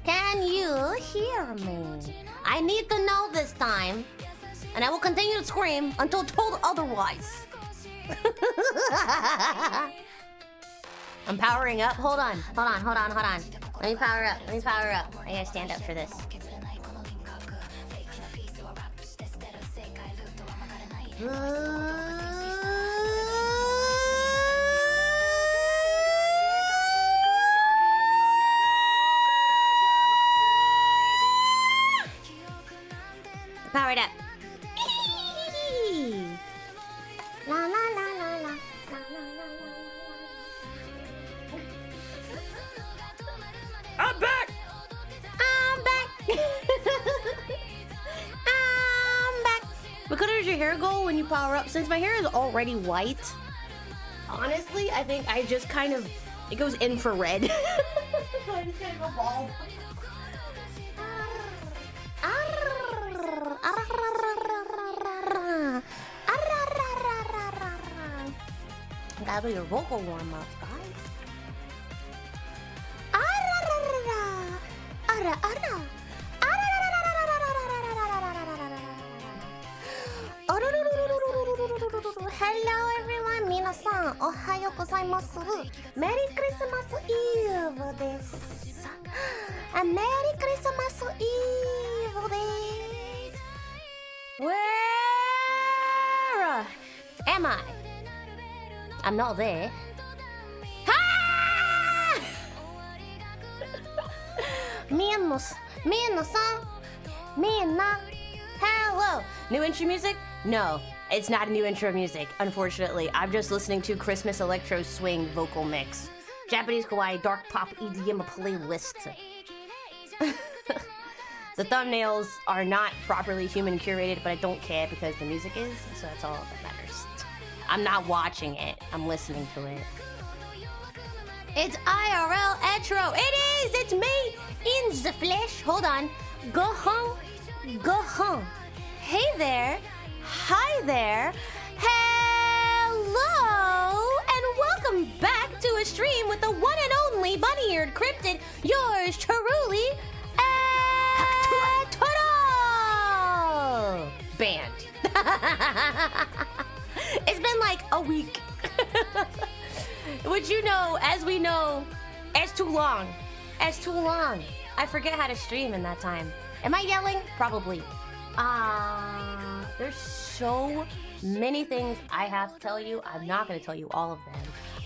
Can you hear me? I need to know this time, and I will continue to scream until told otherwise. I'm powering up. Hold on. Let me power up. I gotta stand up for this. Powered up. La la la la la. I'm back! But does your hair go when you power up? Since my hair is already white, honestly, I think I just kind of, it goes infrared. So I just kind of go bald. Gotta do your vocal warm-up, guys. Hello everyone, 皆さん、おはようございます。メリークリスマスイーブです。メリークリスマスイーブです。Where am I? I'm not there. Ah! みんなさん、hello. New intro music? No, it's not a new intro music, unfortunately. I'm just listening to Christmas electro swing vocal mix. Japanese kawaii dark pop EDM playlist. The thumbnails are not properly human curated, but I don't care because the music is, so that's all that matters. I'm not watching it, I'm listening to it. It's IRL ETRO. It is! It's me in the flesh. Hold on. Go home. Hey there. Hi there. Hello. And welcome back to a stream with the one and only bunny-eared cryptid, yours truly, ETRO! Banned. It's been like a week. Which you know, as we know, it's too long. I forget how to stream in that time. Am I yelling? Probably. There's so many things I have to tell you. I'm not going to tell you all of them.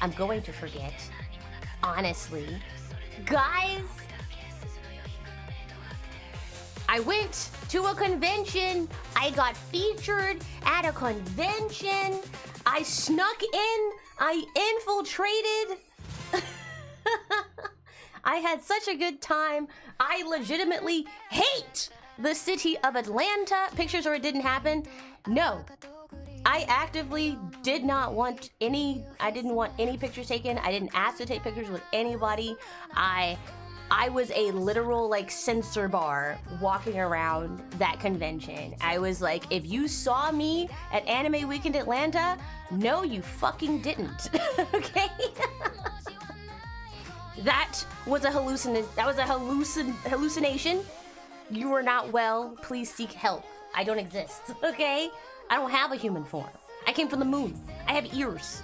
I'm going to forget. Honestly. Guys, I went to a convention. I got featured at a convention. I snuck in. I infiltrated. I had such a good time. I legitimately hate the city of Atlanta. Pictures or it didn't happen? No. I actively did not want any, I didn't want any pictures taken. I didn't ask to take pictures with anybody. I was a literal like censor bar walking around that convention. I was like, if you saw me at Anime Weekend Atlanta, no, you fucking didn't. Okay? That was a hallucination. You are not well. Please seek help. I don't exist. Okay? I don't have a human form. I came from the moon. I have ears.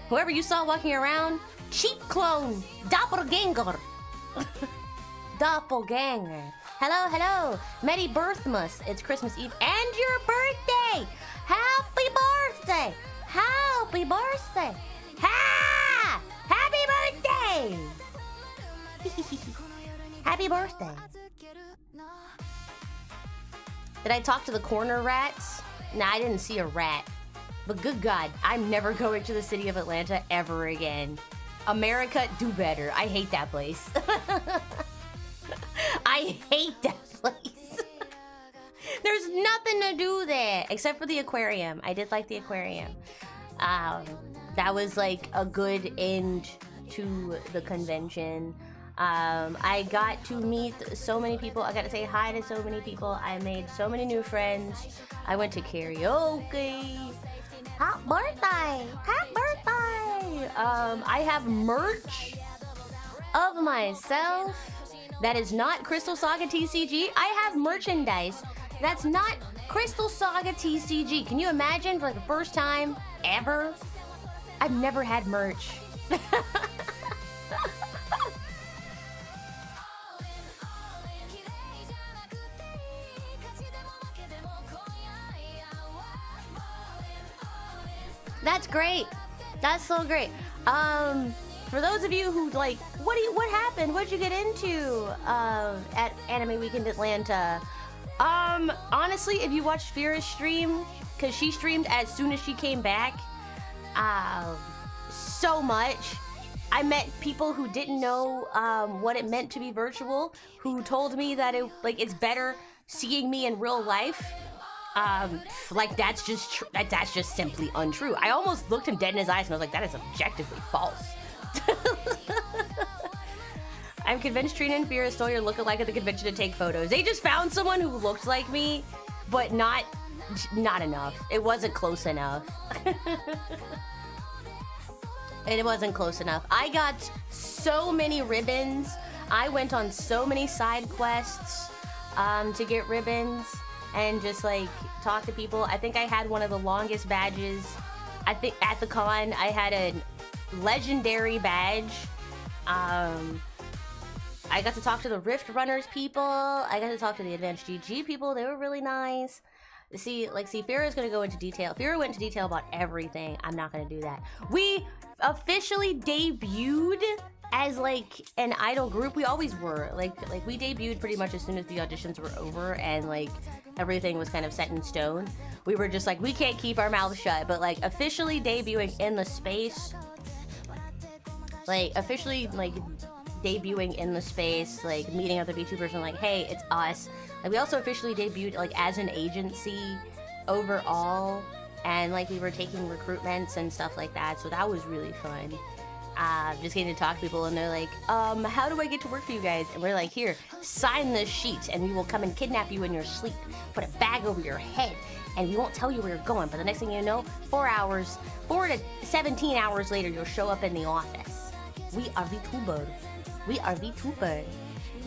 Whoever you saw walking around, cheap clone, doppelganger. Doppelganger. Hello. Merry Birthmas. It's Christmas Eve and your birthday. Happy birthday. Happy birthday. Happy birthday. Happy birthday. Did I talk to the corner rats? Nah, I didn't see a rat. But good God, I'm never going to the city of Atlanta ever again. America, do better. I hate that place. I hate that place. There's nothing to do there except for the aquarium. I did like the aquarium. That was like a good end to the convention. I got to meet so many people. I got to say hi to so many people. I made so many new friends. I went to karaoke. Happy birthday! Happy birthday! I have merch of myself that is not Crystal Saga TCG. I have merchandise that's not Crystal Saga TCG. Can you imagine, for the first time ever? I've never had merch. That's great. That's so great. For those of you who like, what happened? What'd you get into at Anime Weekend Atlanta? Honestly, if you watched Fira's stream, because she streamed as soon as she came back, so much. I met people who didn't know what it meant to be virtual, who told me that it's better seeing me in real life. Like that's just simply untrue. I almost looked him dead in his eyes and I was like, that is objectively false. I'm convinced Trina and Fira stole your lookalike at the convention to take photos. They just found someone who looked like me, but not enough. It wasn't close enough. It wasn't close enough. I got so many ribbons. I went on so many side quests to get ribbons and just like talk to people. I think I had one of the longest badges. I think at the con I had a legendary badge. I got to talk to the Rift Runners people. I got to talk to the Advanced GG people. They were really nice. See, Fira's gonna go into detail. Fira went into detail about everything. I'm not gonna do that. We officially debuted as like an idol group. We always were. Like we debuted pretty much as soon as the auditions were over and like everything was kind of set in stone. We were just like, we can't keep our mouths shut, but like officially debuting in the space, like meeting other VTubers and like, hey, it's us. Like we also officially debuted like as an agency overall, and like we were taking recruitments and stuff like that, so that was really fun. Just getting to talk to people and they're like, how do I get to work for you guys? And we're like, here, sign this sheet and we will come and kidnap you in your sleep, put a bag over your head, and we won't tell you where you're going, but the next thing you know, 4 to 17 hours later, you'll show up in the office. We are VTuber. We are VTuber.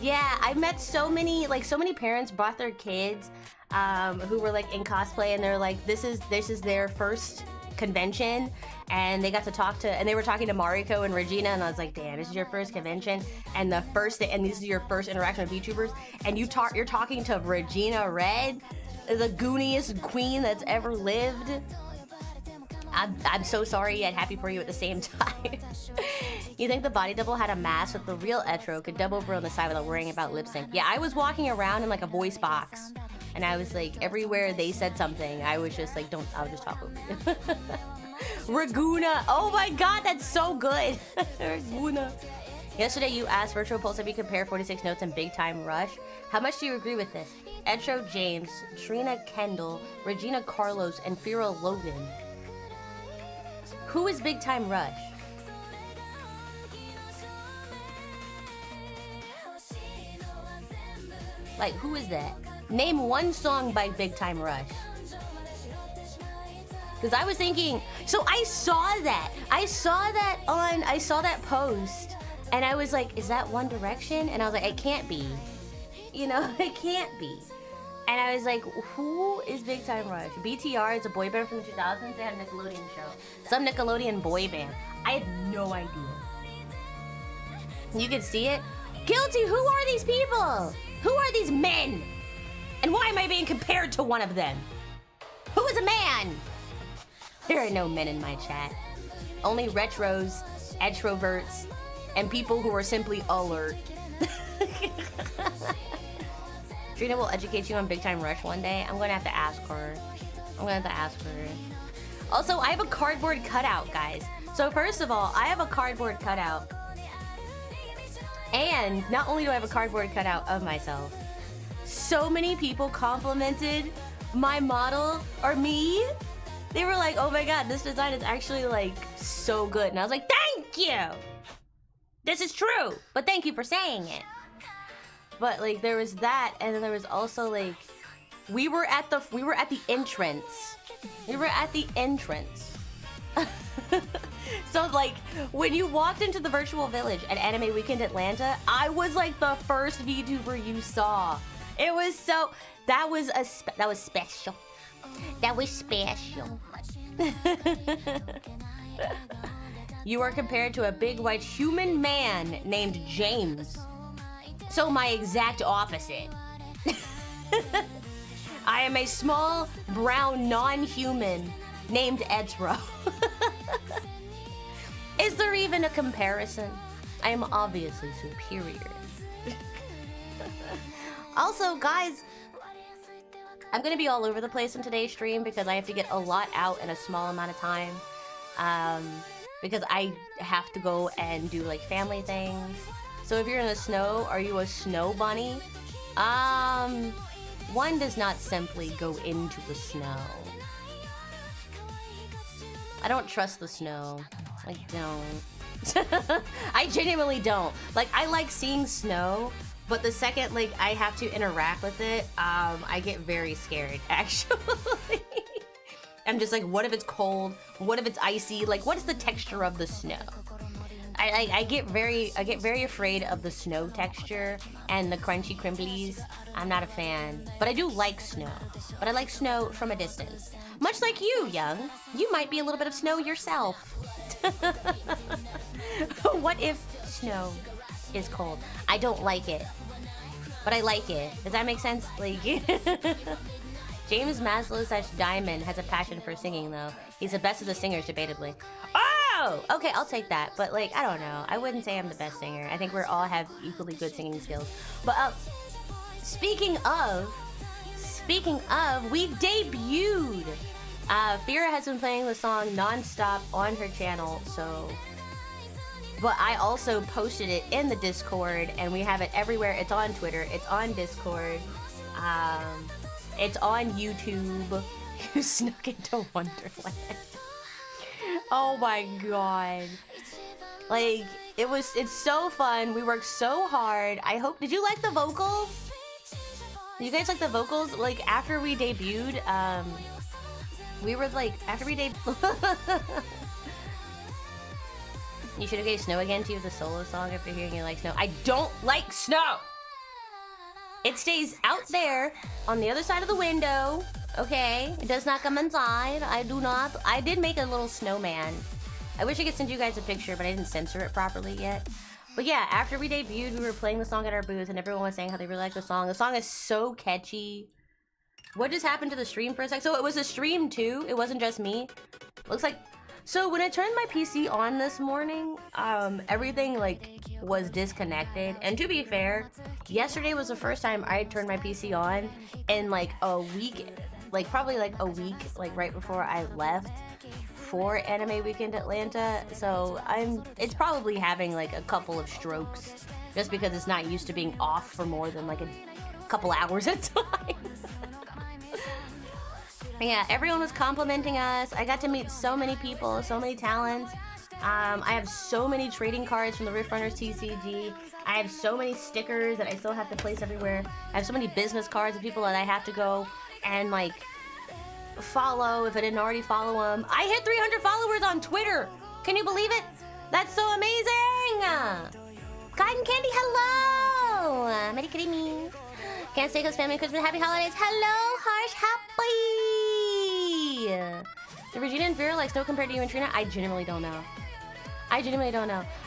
Yeah, I met so many parents brought their kids who were like in cosplay, and they're like, this is their first convention, and they got to talk to, and they were talking to Mariko and Regina, and I was like, damn, this is your first convention, and this is your first interaction with VTubers, and you're talking to Regina Red, the gooniest queen that's ever lived. I'm so sorry yet happy for you at the same time. You think the body double had a mask that the real ETRO could dub over on the side without worrying about lip sync? Yeah, I was walking around in like a voice box, and I was like, everywhere they said something, I was just like, I'll just talk over you. Raguna, oh my god, that's so good. Raguna. Yesterday you asked Virtual Pulse if you compare 46 Notes and Big Time Rush. How much do you agree with this? Etro James, Trina Kendall, Regina Carlos, and Fira Logan. Who is Big Time Rush? Like, who is that? Name one song by Big Time Rush. Because I was thinking, so I saw that post, and I was like, is that One Direction? And I was like, it can't be. You know, it can't be. And I was like, who is Big Time Rush? BTR is a boy band from the 2000s. They had a Nickelodeon show. Some Nickelodeon boy band. I had no idea. You can see it. Guilty, who are these people? Who are these men? And why am I being compared to one of them? Who is a man? There are no men in my chat. Only retros, extroverts, and people who are simply alert. Trina will educate you on Big Time Rush one day. I'm gonna have to ask her. Also, I have a cardboard cutout, guys. So first of all, I have a cardboard cutout. And not only do I have a cardboard cutout of myself, so many people complimented my model, or me. They were like, oh my god, this design is actually like so good. And I was like, thank you! This is true, but thank you for saying it. But like there was that, and then there was also like, we were at the entrance. So like when you walked into the virtual village at Anime Weekend Atlanta, I was like the first VTuber you saw. It was so that was special. That was special. You are compared to a big white human man named James. So my exact opposite. I am a small, brown, non-human named ETRO. Is there even a comparison? I am obviously superior. Also, guys, I'm gonna be all over the place in today's stream because I have to get a lot out in a small amount of time. Because I have to go and do like family things. So if you're in the snow, are you a snow bunny? One does not simply go into the snow. I don't trust the snow. I don't. I genuinely don't. Like, I like seeing snow, but the second like I have to interact with it, I get very scared, actually. I'm just like, what if it's cold? What if it's icy? Like, what is the texture of the snow? I get very afraid of the snow texture and the crunchy crimblies. I'm not a fan, but I do like snow. But I like snow from a distance. Much like you, Young. You might be a little bit of snow yourself. What if snow is cold? I don't like it, but I like it. Does that make sense? Like, James Maslow/Diamond has a passion for singing, though. He's the best of the singers, debatably. Oh! Okay, I'll take that. But, like, I don't know. I wouldn't say I'm the best singer. I think we all have equally good singing skills. But, speaking of, we debuted! Fira has been playing the song non-stop on her channel, so... But I also posted it in the Discord, and we have it everywhere. It's on Twitter. It's on Discord. It's on YouTube. You snuck into Wonderland. Oh my god. Like, it's so fun. We worked so hard. I hope, did you like the vocals? Did you guys like the vocals? Like, after we debuted, we were like, You should have gave Snow again to use a solo song after hearing you like Snow. I don't like Snow! It stays out there on the other side of the window, okay? It does not come inside. I did make a little snowman. I wish I could send you guys a picture, but I didn't censor it properly yet. But yeah, after we debuted, we were playing the song at our booth, and everyone was saying how they really like the song. The song is so catchy. What just happened to the stream for a sec? So it was a stream too. It wasn't just me. Looks like... So when I turned my PC on this morning, everything like was disconnected. And to be fair, yesterday was the first time I turned my PC on in like a week, like probably like a week, like right before I left for Anime Weekend Atlanta. So it's probably having like a couple of strokes just because it's not used to being off for more than like a couple hours at a time. Yeah, everyone was complimenting us. I got to meet so many people, so many talents. I have so many trading cards from the Rift Runners TCG. I have so many stickers that I still have to place everywhere. I have so many business cards of people that I have to go and like follow if I didn't already follow them. I hit 300 followers on Twitter. Can you believe it? That's so amazing. Cotton Candy, hello. Merry Christmas. Can't stay cause family Christmas. Happy holidays. Hello, Harsh Happy. Did Regina and Vera like Snow compared to you and Trina? I genuinely don't know. I'm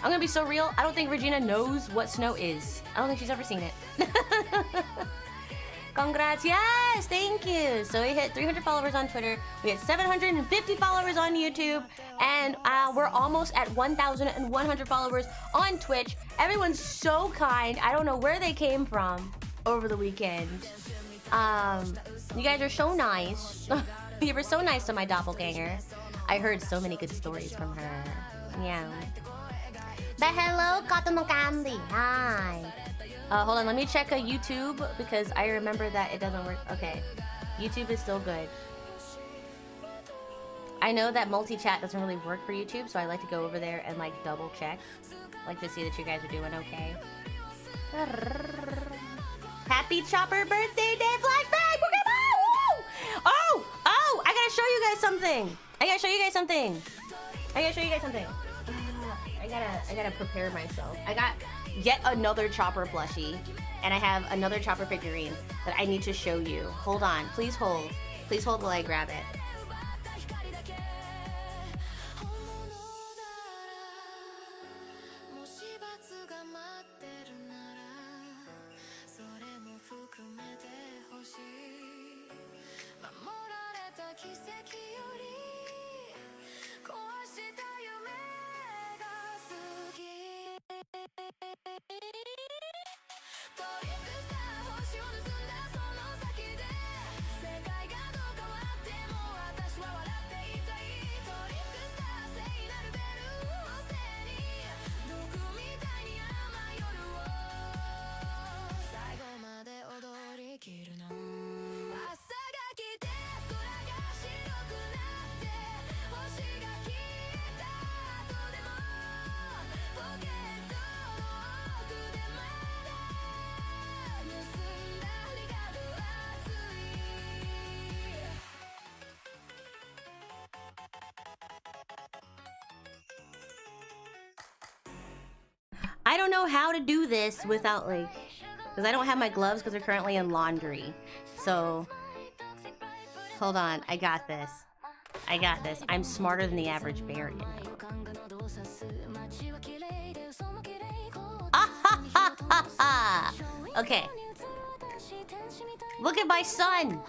gonna be so real. I don't think Regina knows what Snow is. I don't think she's ever seen it. Congrats. Yes, thank you. So we hit 300 followers on Twitter. We hit 750 followers on YouTube. And we're almost at 1,100 followers on Twitch. Everyone's so kind. I don't know where they came from over the weekend. You guys are so nice. You were so nice to my doppelganger. I heard so many good stories from her. Yeah. But hello, Cotton Candy. Hi. Hold on, let me check a YouTube because I remember that it doesn't work. Okay, YouTube is still good. I know that multi-chat doesn't really work for YouTube, so I like to go over there and like double check, like to see that you guys are doing okay. Happy Chopper birthday day, flashback! Oh! I gotta show you guys something. I gotta prepare myself. I got yet another Chopper plushie, and I have another Chopper figurine that I need to show you. Hold on, please hold. Please hold while I grab it. I don't know how to do this without like, because I don't have my gloves because they're currently in laundry. So, hold on, I got this. I'm smarter than the average bear, you know. Okay. Look at my son.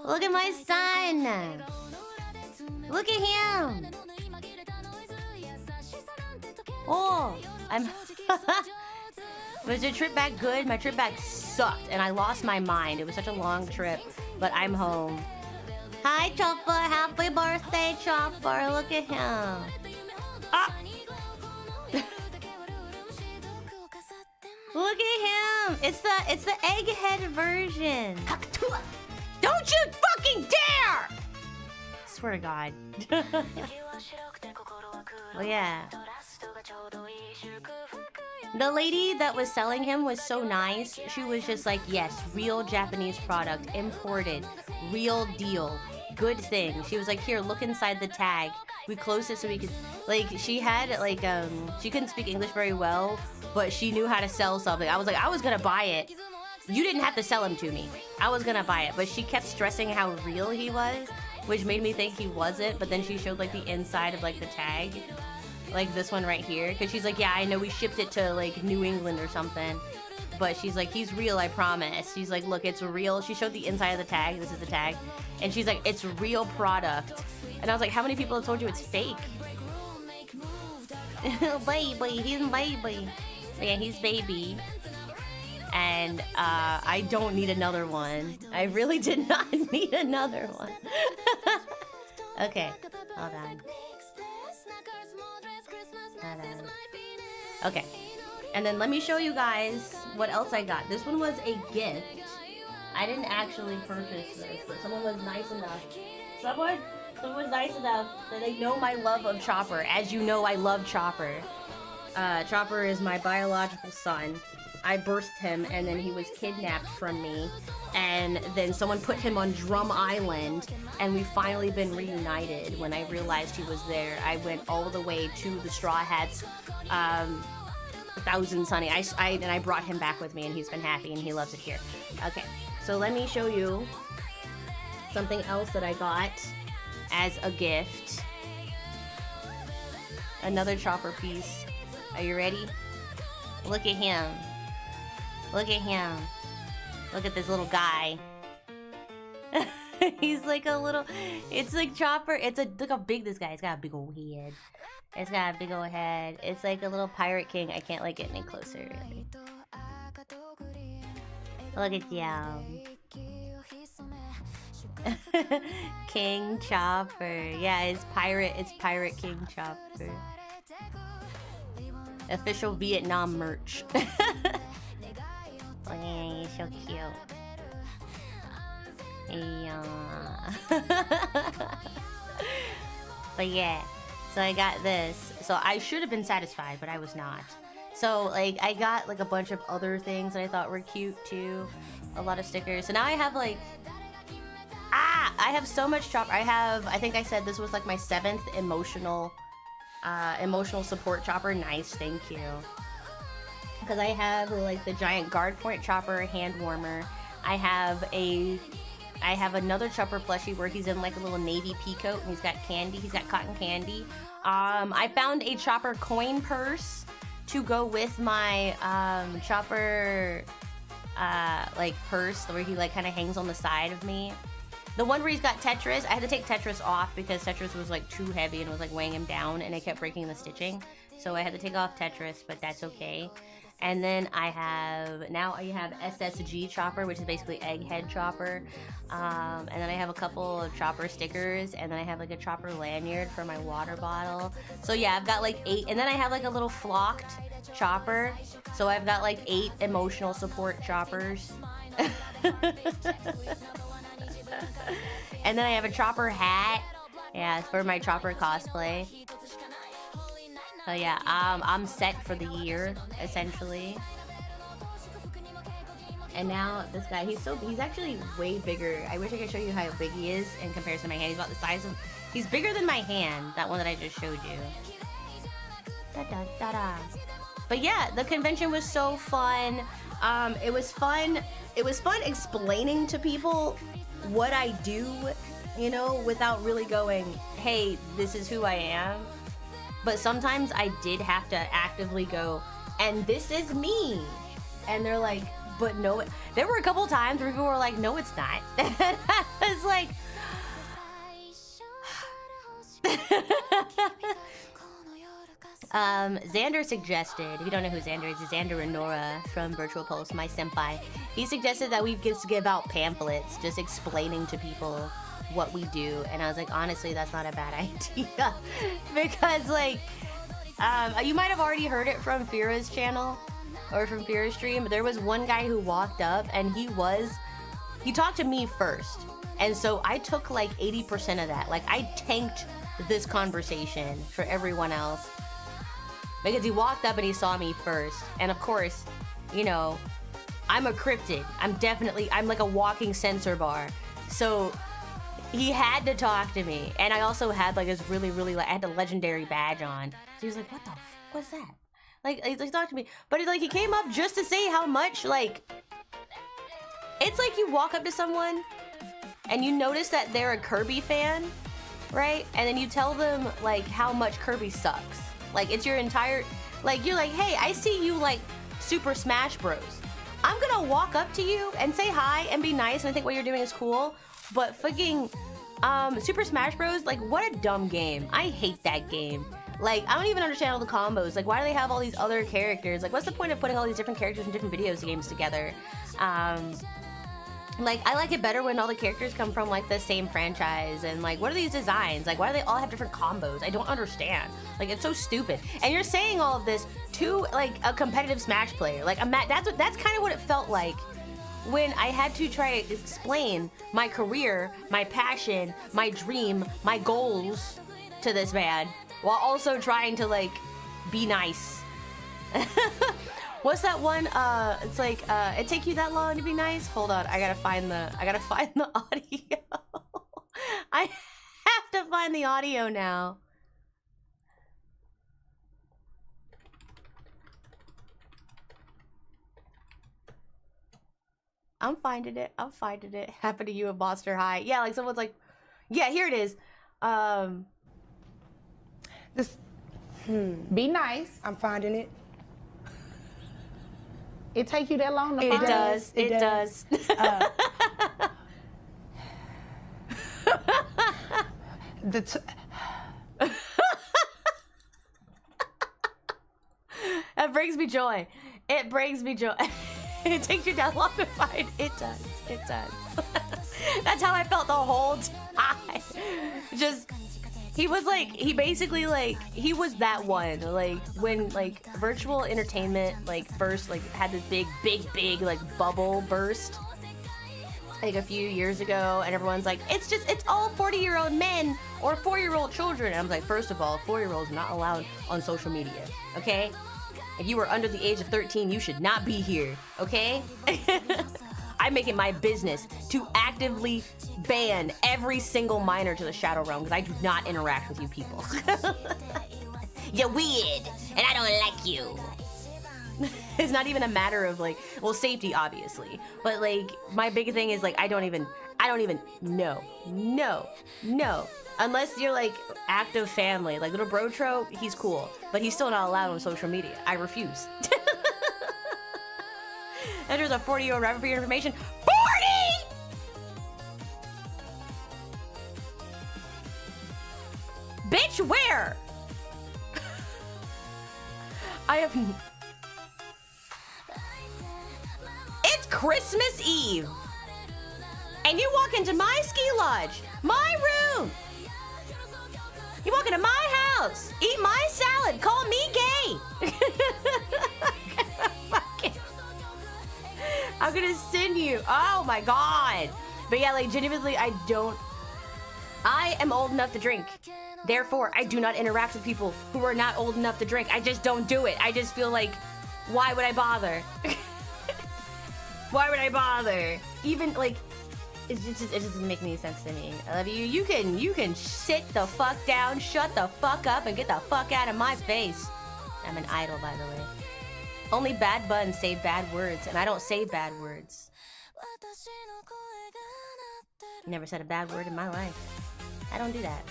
Look at my son. Look at him. Oh, was your trip back good? My trip back sucked and I lost my mind. It was such a long trip, but I'm home. Hi, Chopper. Happy birthday, Chopper. Look at him. Ah. Look at him. It's the egghead version. Don't you fucking dare! Swear to God. Oh yeah. The lady that was selling him was so nice. She was just like, yes, real Japanese product, imported, real deal, good thing. She was like, here, look inside the tag. We closed it so we could, like, she had, like, she couldn't speak English very well, but she knew how to sell something. I was like, I was gonna buy it. You didn't have to sell him to me. I was gonna buy it, but she kept stressing how real he was, which made me think he wasn't, but then she showed, like, the inside of, like, the tag. Like this one right here, because she's like, yeah, I know we shipped it to like New England or something, but she's like, he's real, I promise. She's like, look, it's real. She showed the inside of the tag. This is the tag, and she's like, it's real product. And I was like, how many people have told you it's fake? Baby, he's baby. Yeah, he's baby. And I don't need another one. I really did not need another one. Okay, hold on. Okay, and then let me show you guys what else I got. This one was a gift. I didn't actually purchase this, but someone was nice enough. Someone was nice enough that they know my love of Chopper. As you know, I love Chopper. Chopper is my biological son. I birthed him, and then he was kidnapped from me, and then someone put him on Drum Island, and we've finally been reunited. When I realized he was there, I went all the way to the Straw Hats, Thousand Sunny, and I brought him back with me, and he's been happy, and he loves it here. Okay, so let me show you something else that I got as a gift. Another Chopper piece. Are you ready? Look at him. Look at him. Look at this little guy. He's like a little... It's like Chopper. It's a... Look how big this guy is. He's got a big old head. It's got a big old head. It's like a little pirate king. I can't like get any closer, really. Look at you. King Chopper. Yeah, it's Pirate King Chopper. Official Vietnam merch. Oh, yeah, he's so cute. Yeah. But yeah, so I got this. So I should have been satisfied, but I was not. So like I got like a bunch of other things that I thought were cute too. A lot of stickers. So now I have like I have so much Chopper. I think I said this was like my 7th emotional support Chopper. Nice, thank you. Because I have like the giant guard point Chopper hand warmer. I have another Chopper plushie where he's in like a little navy pea coat and he's got candy. He's got cotton candy. I found a Chopper coin purse to go with my Chopper like purse where he like kind of hangs on the side of me. The one where he's got Tetris, I had to take Tetris off because Tetris was like too heavy and was like weighing him down and it kept breaking the stitching. So I had to take off Tetris, but that's okay. And then I have SSG Chopper, which is basically Egghead Chopper. And then I have a couple of Chopper stickers, and then I have like a Chopper lanyard for my water bottle. So yeah, I've got like 8, and then I have like a little flocked Chopper. So I've got like 8 emotional support Choppers. And then I have a Chopper hat. Yeah, it's for my Chopper cosplay. So yeah, I'm set for the year, essentially. And now this guy, he's actually way bigger. I wish I could show you how big he is in comparison to my hand. He's about the size of, he's bigger than my hand, that one that I just showed you. Da-da-da-da. But yeah, the convention was so fun. It was fun explaining to people what I do, you know, without really going, hey, this is who I am. But sometimes I did have to actively go, and this is me. And they're like, but no, there were a couple times where people were like, no, it's not. And I was like, Xander suggested, if you don't know who Xander is, Xander Renora from Virtual Pulse, my senpai. He suggested that we just give out pamphlets just explaining to people what we do, and I was like, honestly, that's not a bad idea. Because like you might have already heard it from Fira's channel or from Fira's stream, but there was one guy who walked up and he talked to me first, and so I took like 80% of that. Like I tanked this conversation for everyone else because he walked up and he saw me first. And of course, you know, I'm a cryptid. I'm like a walking censor bar, so he had to talk to me. And I also had like this really, I had the legendary badge on. So he was like, what the what's that? Like, he talked to me. But he came up just to say how much, like, it's like you walk up to someone and you notice that they're a Kirby fan, right? And then you tell them like how much Kirby sucks. Like it's your entire, like you're like, hey, I see you like Super Smash Bros. I'm gonna walk up to you and say hi and be nice and I think what you're doing is cool. But fucking Super Smash Bros, like what a dumb game. I hate that game. Like I don't even understand all the combos. Like why do they have all these other characters? Like what's the point of putting all these different characters in different video games together? Like I like it better when all the characters come from like the same franchise, and like what are these designs? Like why do they all have different combos? I don't understand. Like it's so stupid. And you're saying all of this to like a competitive Smash player. Like that's kind of what it felt like when I had to try to explain my career, my passion, my dream, my goals to this man while also trying to like be nice. What's that one? It's like it take you that long to be nice? Hold on, I gotta find the audio. I have to find the audio now. I'm finding it. Happened to you at Monster High. Yeah, like someone's like, yeah, here it is. Just be nice. I'm finding it. It take you that long to It find does. It does. That brings me joy. It brings me joy. It takes you that long to find. It does. It does. That's how I felt the whole time. Just, he was like, he basically like, he was that one. Like when like virtual entertainment like first like had this big like bubble burst like a few years ago, and everyone's like, it's all 40-year-old men or 4-year-old children. And I was like, first of all, 4-year-olds not allowed on social media, okay? If you were under the age of 13, you should not be here, okay? I make it my business to actively ban every single minor to the Shadow Realm because I do not interact with you people. You're weird, and I don't like you. It's not even a matter of like, well, safety obviously, but like my big thing is like I don't even no. Unless you're like active family, like little Brotro, he's cool, but he's still not allowed on social media. I refuse. And there's a 40-year-old rapper for your information. 40! Bitch, where? I have. It's Christmas Eve, and you walk into my ski lodge, my room. You walk into my house, eat my salad, call me gay. I'm gonna send you. Oh my god. But yeah, like genuinely, I am old enough to drink. Therefore, I do not interact with people who are not old enough to drink. I just don't do it. I just feel like, why would I bother? Why would I bother? Even like, it just doesn't make any sense to me. I love you. You can sit the fuck down, shut the fuck up, and get the fuck out of my face. I'm an idol, by the way. Only bad buns say bad words, and I don't say bad words. Never said a bad word in my life. I don't do that.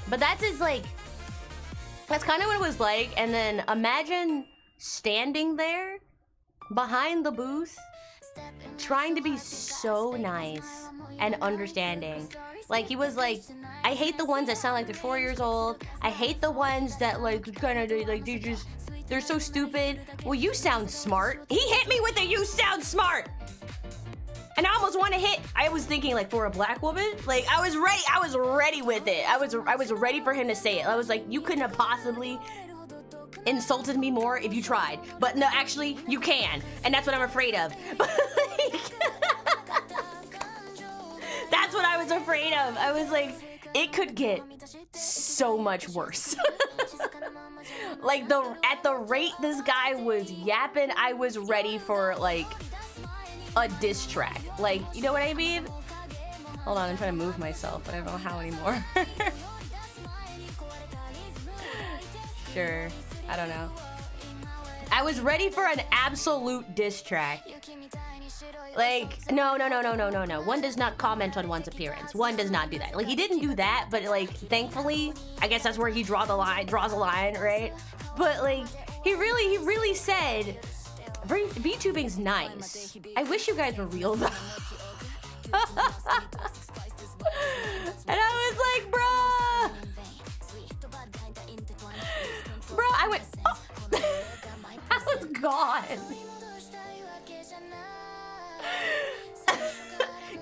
But that's kind of what it was like. And then imagine standing there behind the booth, trying to be so nice and understanding. Like he was like, I hate the ones that sound like they're 4 years old. I hate the ones that like kind of like they're so stupid. Well, you sound smart. He hit me with a "you sound smart," and I almost want to hit. I was thinking like for a black woman, like I was ready with it. I was ready for him to say it. I was like, you couldn't have possibly insulted me more if you tried. But no, actually, you can, and that's what I'm afraid of. That's what I was afraid of. I was like, it could get so much worse. Like at the rate this guy was yapping, I was ready for like a diss track. Like, you know what I mean? Hold on, I'm trying to move myself, but I don't know how anymore. Sure, I don't know. I was ready for an absolute diss track. Like, no. One does not comment on one's appearance. One does not do that. Like, he didn't do that, but like, thankfully, I guess that's where he draws a line, right? But like, he really said, VTubing's nice. I wish you guys were real though. And I was like, bruh, I went, oh. I was gone.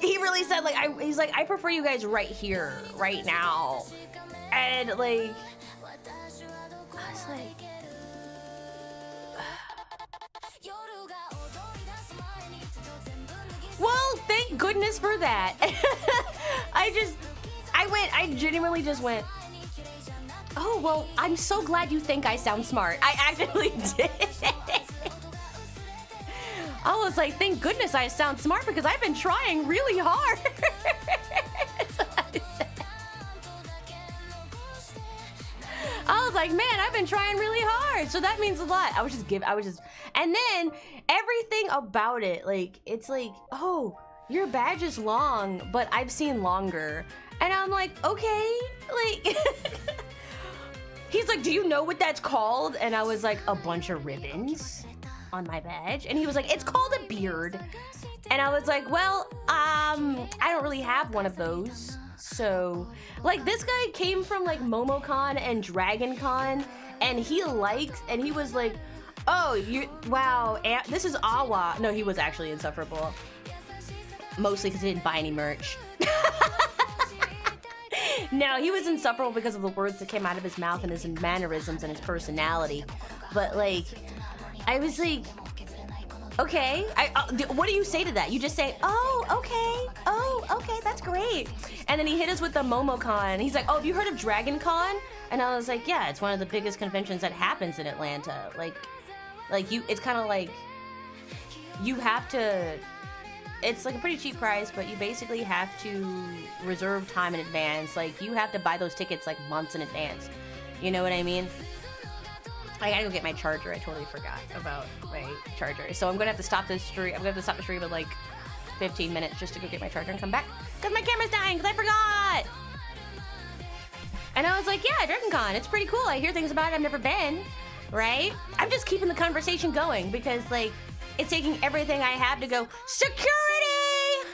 He really said like, he's like, I prefer you guys right here, right now. And like, I was like, well, thank goodness for that. I genuinely just went, oh, well, I'm so glad you think I sound smart. I actually did. I was like, thank goodness I sound smart because I've been trying really hard. I was like, man, I've been trying really hard. So that means a lot. And then everything about it, like, it's like, oh, your badge is long, but I've seen longer. And I'm like, okay, like, he's like, do you know what that's called? And I was like, a bunch of ribbons on my badge. And he was like, it's called a beard. And I was like, well, I don't really have one of those. So, like, this guy came from, like, MomoCon and DragonCon, and he was like, oh, wow, this is Awa. No, he was actually insufferable. Mostly because he didn't buy any merch. No, he was insufferable because of the words that came out of his mouth and his mannerisms and his personality. But, like, I was like, okay, what do you say to that? You just say, oh, okay, that's great. And then he hit us with the MomoCon. He's like, oh, have you heard of DragonCon? And I was like, yeah, it's one of the biggest conventions that happens in Atlanta. It's kind of like, you have to, it's like a pretty cheap price, but you basically have to reserve time in advance. Like, you have to buy those tickets like months in advance. You know what I mean? I gotta go get my charger. I totally forgot about my charger. So I'm gonna have to stop this stream. I'm gonna have to stop the stream in like 15 minutes just to go get my charger and come back. Because my camera's dying, because I forgot! And I was like, yeah, DragonCon, it's pretty cool. I hear things about it. I've never been, right? I'm just keeping the conversation going because, like, it's taking everything I have to go, security!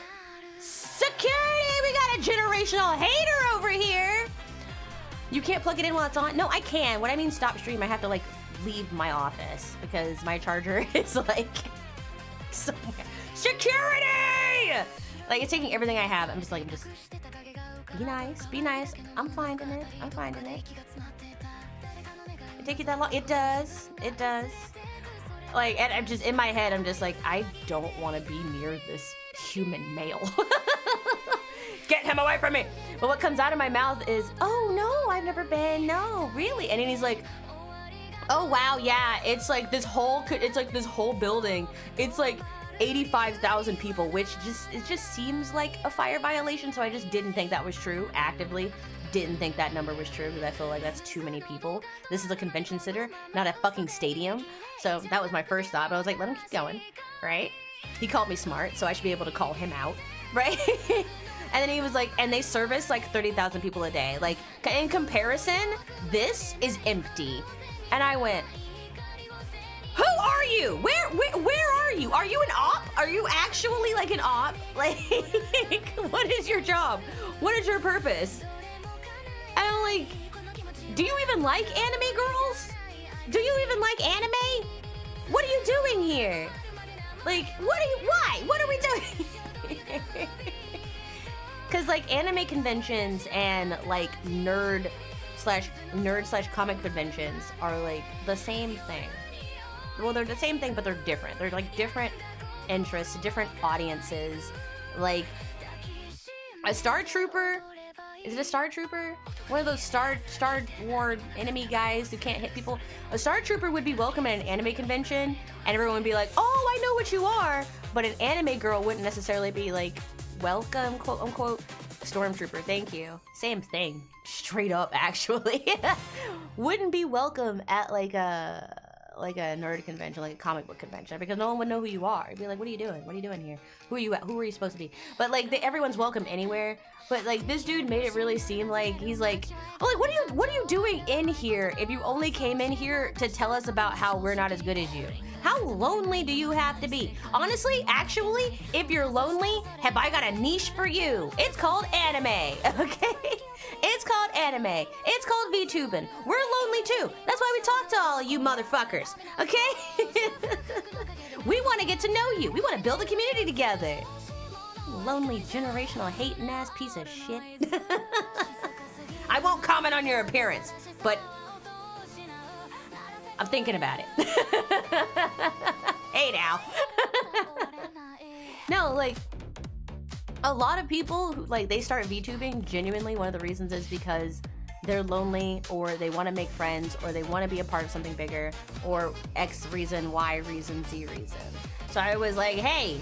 Security! We got a generational hater over here! You can't plug it in while it's on? No, I can. When I mean stop stream, I have to, like, leave my office because my charger is, like, somewhere. Security! Like, it's taking everything I have. I'm just be nice. I'm finding it. It take you that long? It does. Like, and I'm just, in my head, I'm just like, I don't want to be near this human male. Get him away from me. But what comes out of my mouth is, oh no, I've never been, no, really. And then he's like, oh wow, yeah, it's like this whole building. It's like 85,000 people, which it just seems like a fire violation. So I just didn't think that was true. Actively didn't think that number was true because I feel like that's too many people. This is a convention center, not a fucking stadium. So that was my first thought. But I was like, let him keep going, right? He called me smart, so I should be able to call him out, right? And then he was like, and they service like 30,000 people a day. Like, in comparison, this is empty. And I went, who are you? Where are you? Are you an op? Are you actually like an op? Like, what is your job? What is your purpose? And I'm like, do you even like anime girls? Do you even like anime? What are you doing here? Like, why? What are we doing? Because, like, anime conventions and, like, nerd slash comic conventions are, like, the same thing. Well, they're the same thing, but they're different. They're, like, different interests, different audiences. Like, a Star Trooper... Is it a Star Trooper? One of those Star Wars enemy guys who can't hit people? A Star Trooper would be welcome at an anime convention, and everyone would be like, oh, I know what you are! But an anime girl wouldn't necessarily be, like, welcome, quote unquote, stormtrooper, thank you. Same thing, straight up, actually. Wouldn't be welcome at like a nerd convention, like a comic book convention, because no one would know who you are. It'd be like, what are you doing? What are you doing here? Who are you at? Who are you supposed to be? But like, everyone's welcome anywhere. But like, this dude made it really seem like he's like, oh, like, what are you doing in here if you only came in here to tell us about how we're not as good as you? How lonely do you have to be? Honestly, actually, if you're lonely, have I got a niche for you? It's called anime, okay? It's called anime. It's called VTubing. We're lonely too. That's why we talk to all of you motherfuckers, okay? We want to get to know you. We want to build a community together. Lonely, generational, hating ass piece of shit. I won't comment on your appearance, but I'm thinking about it. Hey now. No, like, a lot of people who, like, they start VTubing, genuinely one of the reasons is because they're lonely, or they want to make friends, or they want to be a part of something bigger, or X reason, Y reason, Z reason. So I was like, hey,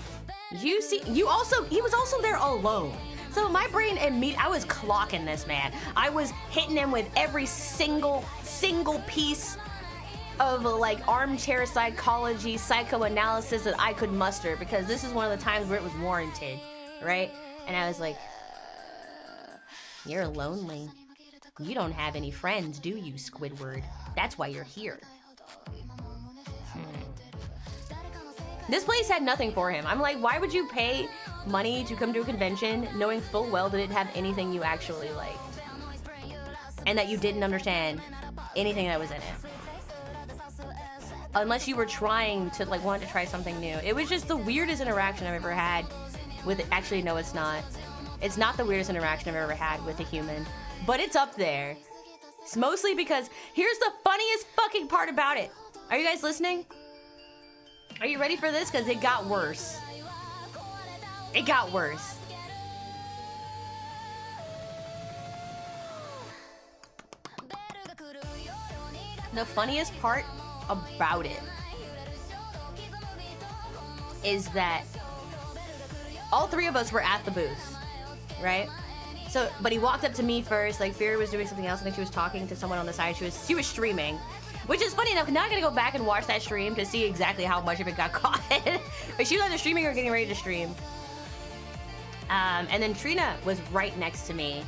he was also there alone. So my brain I was clocking this man. I was hitting him with every single piece of like armchair psychology, psychoanalysis that I could muster, because this is one of the times where it was warranted. right? And I was like, you're lonely. You don't have any friends, do you, Squidward? That's why you're here. This place had nothing for him. I'm like, why would you pay money to come to a convention knowing full well that it didn't have anything you actually liked? And that you didn't understand anything that was in it. Unless you were trying to, like, want to try something new. It was just the weirdest interaction I've ever had with it. Actually, no, it's not. It's not the weirdest interaction I've ever had with a human. But it's up there. It's mostly because, here's the funniest fucking part about it. Are you guys listening? Are you ready for this? Because it got worse. It got worse. The funniest part about it is that all three of us were at the booth, right? So, but he walked up to me first. Like, Fury was doing something else. I think she was talking to someone on the side. She was streaming. Which is funny enough, now I gotta go back and watch that stream to see exactly how much of it got caught. But she was either streaming or getting ready to stream. And then Trina was right next to me,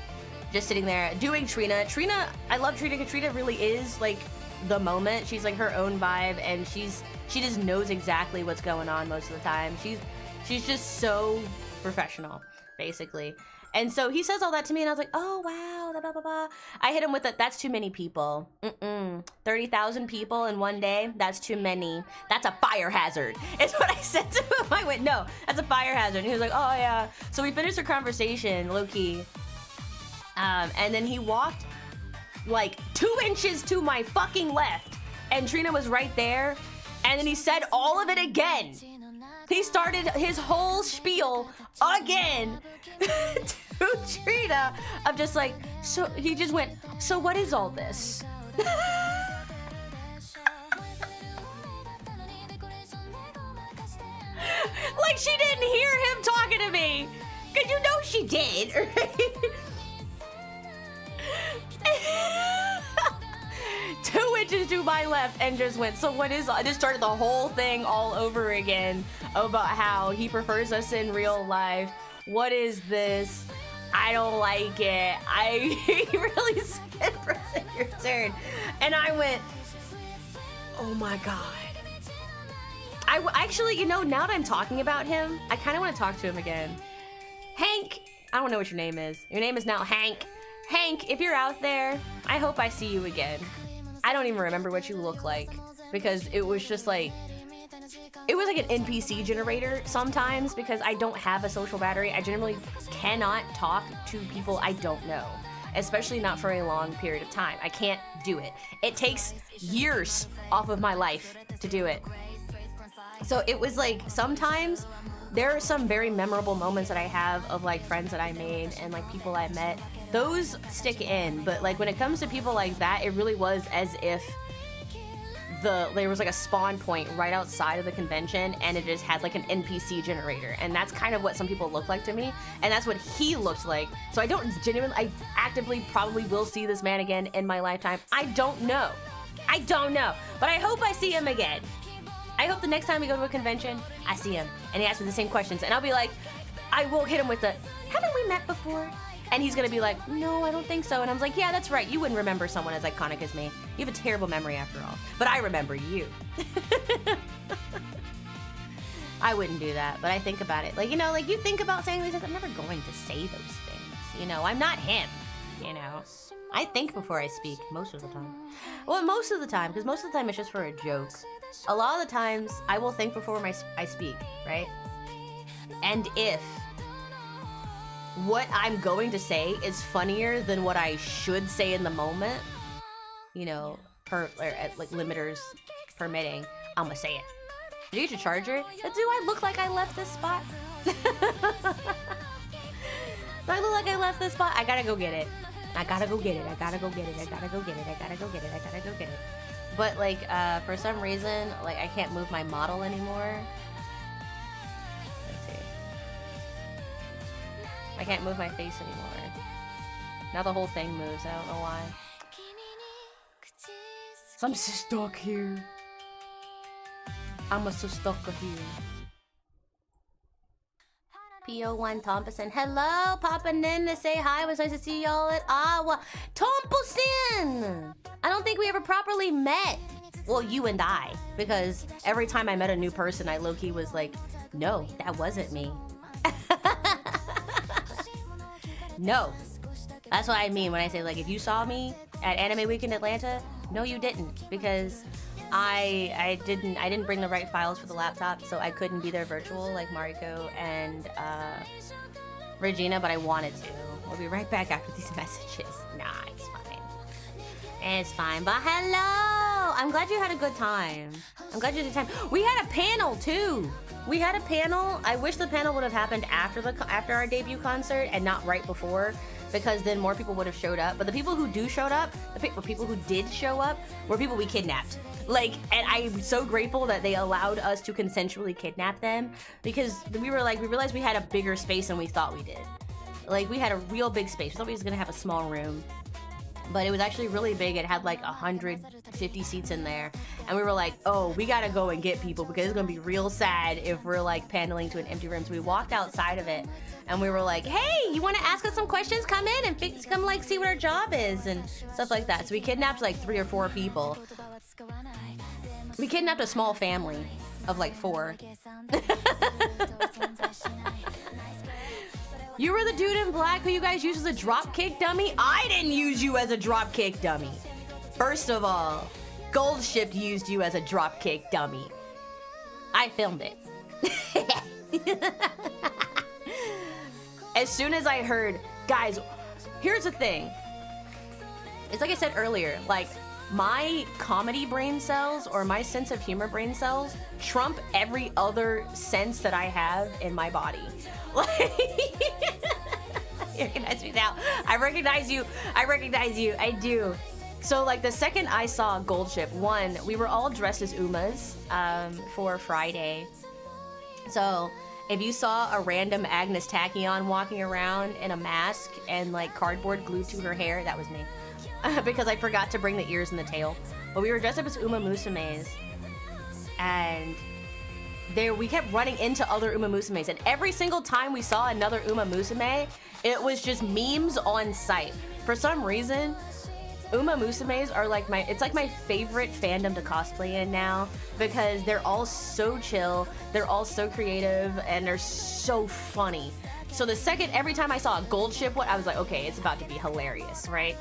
just sitting there doing Trina. Trina, I love Trina because Trina really is like the moment. She's like her own vibe, and she just knows exactly what's going on most of the time. She's just so professional, basically. And so he says all that to me, and I was like, oh, wow, blah, blah, blah, blah. I hit him with that's too many people. 30,000 people in one day, that's too many. That's a fire hazard, is what I said to him. I went, no, that's a fire hazard. And he was like, oh, yeah. So we finished our conversation, low-key. And then he walked, like, 2 inches to my fucking left, and Trina was right there. And then he said all of it again. He started his whole spiel again to Trina of just like, so he just went, so what is all this? Like she didn't hear him talking to me. Cause you know she did, right? 2 inches to my left and just went, so what is, I just started the whole thing all over again about how he prefers us in real life. What is this? I don't like it. He really said, present your turn. And I went, oh my God. I actually, you know, now that I'm talking about him, I kind of want to talk to him again. Hank, I don't know what your name is. Your name is now Hank. Hank, if you're out there, I hope I see you again. I don't even remember what you look like because it was just like, it was like an NPC generator sometimes because I don't have a social battery. I generally cannot talk to people I don't know, especially not for a long period of time. I can't do it. It takes years off of my life to do it. So it was like, sometimes there are some very memorable moments that I have of like friends that I made and like people I met. Those stick in, but like when it comes to people like that, it really was as if there was like a spawn point right outside of the convention and it just had like an NPC generator. And that's kind of what some people look like to me. And that's what he looked like. So I actively probably will see this man again in my lifetime. I don't know. But I hope I see him again. I hope the next time we go to a convention, I see him and he asks me the same questions. And I'll be like, I will hit him with the, haven't we met before? And he's gonna be like, no, I don't think so. And I'm like, yeah, that's right. You wouldn't remember someone as iconic as me. You have a terrible memory after all. But I remember you. I wouldn't do that, but I think about it. Like, you know, like you think about saying these things, I'm never going to say those things. You know, I'm not him, you know. I think before I speak, most of the time. Well, most of the time, because most of the time it's just for a joke. A lot of the times, I will think before I speak, right? And if what I'm going to say is funnier than what I should say in the moment, you know, like limiters permitting, I'm gonna say it. Did you get your charger? Do I look like I left this spot? Do I look like I left this spot? I gotta go get it. I gotta go get it. But like, for some reason, like I can't move my model anymore. Let's see. I can't move my face anymore. Now the whole thing moves. I don't know why. So I'm just stuck here. I'm so stuck here. PO1 Thompson. Hello, Papa Nina. Say hi. It was nice to see y'all at Awa. Thompson! I don't think we ever properly met. Well, you and I. Because every time I met a new person, I low-key was like, no, that wasn't me. No. That's what I mean when I say, like, if you saw me at Anime Week in Atlanta, no, you didn't. Because I didn't bring the right files for the laptop, so I couldn't be there virtual like Mariko and Regina, but I wanted to. We'll be right back after these messages. Nah, it's fine. It's fine, but hello! I'm glad you had a good time. I'm glad you had a time. We had a panel too. We had a panel. I wish the panel would have happened after our debut concert and not right before, because then more people would have showed up. But the people who did show up were people we kidnapped. Like, and I'm so grateful that they allowed us to consensually kidnap them, because we realized we had a bigger space than we thought we did. Like, we had a real big space. We thought we was gonna have a small room, but it was actually really big. It had like 150 seats in there. And we were like, oh, we gotta go and get people, because it's gonna be real sad if we're like paneling to an empty room. So we walked outside of it and we were like, hey, you wanna ask us some questions? Come in and come like see what our job is and stuff like that. So we kidnapped like 3 or 4 people. We kidnapped a small family of like 4. You were the dude in black who you guys used as a dropkick dummy? I didn't use you as a dropkick dummy. First of all, Gold Ship used you as a dropkick dummy. I filmed it. As soon as I heard, guys, here's the thing. It's like I said earlier, like, my comedy brain cells or my sense of humor brain cells trump every other sense that I have in my body. Like, you recognize me now. I recognize you. I do. So, like, the second I saw Gold Ship, we were all dressed as Umas for Friday. So, if you saw a random Agnes Tachyon walking around in a mask and, like, cardboard glued to her hair, that was me. Because I forgot to bring the ears and the tail. But we were dressed up as Uma Musumes. And we kept running into other Uma Musumes. And every single time we saw another Uma Musume, it was just memes on site. For some reason, Uma Musumes are like it's like my favorite fandom to cosplay in now, because they're all so chill, they're all so creative, and they're so funny. So every time I saw a Gold Ship I was like, okay, it's about to be hilarious, right?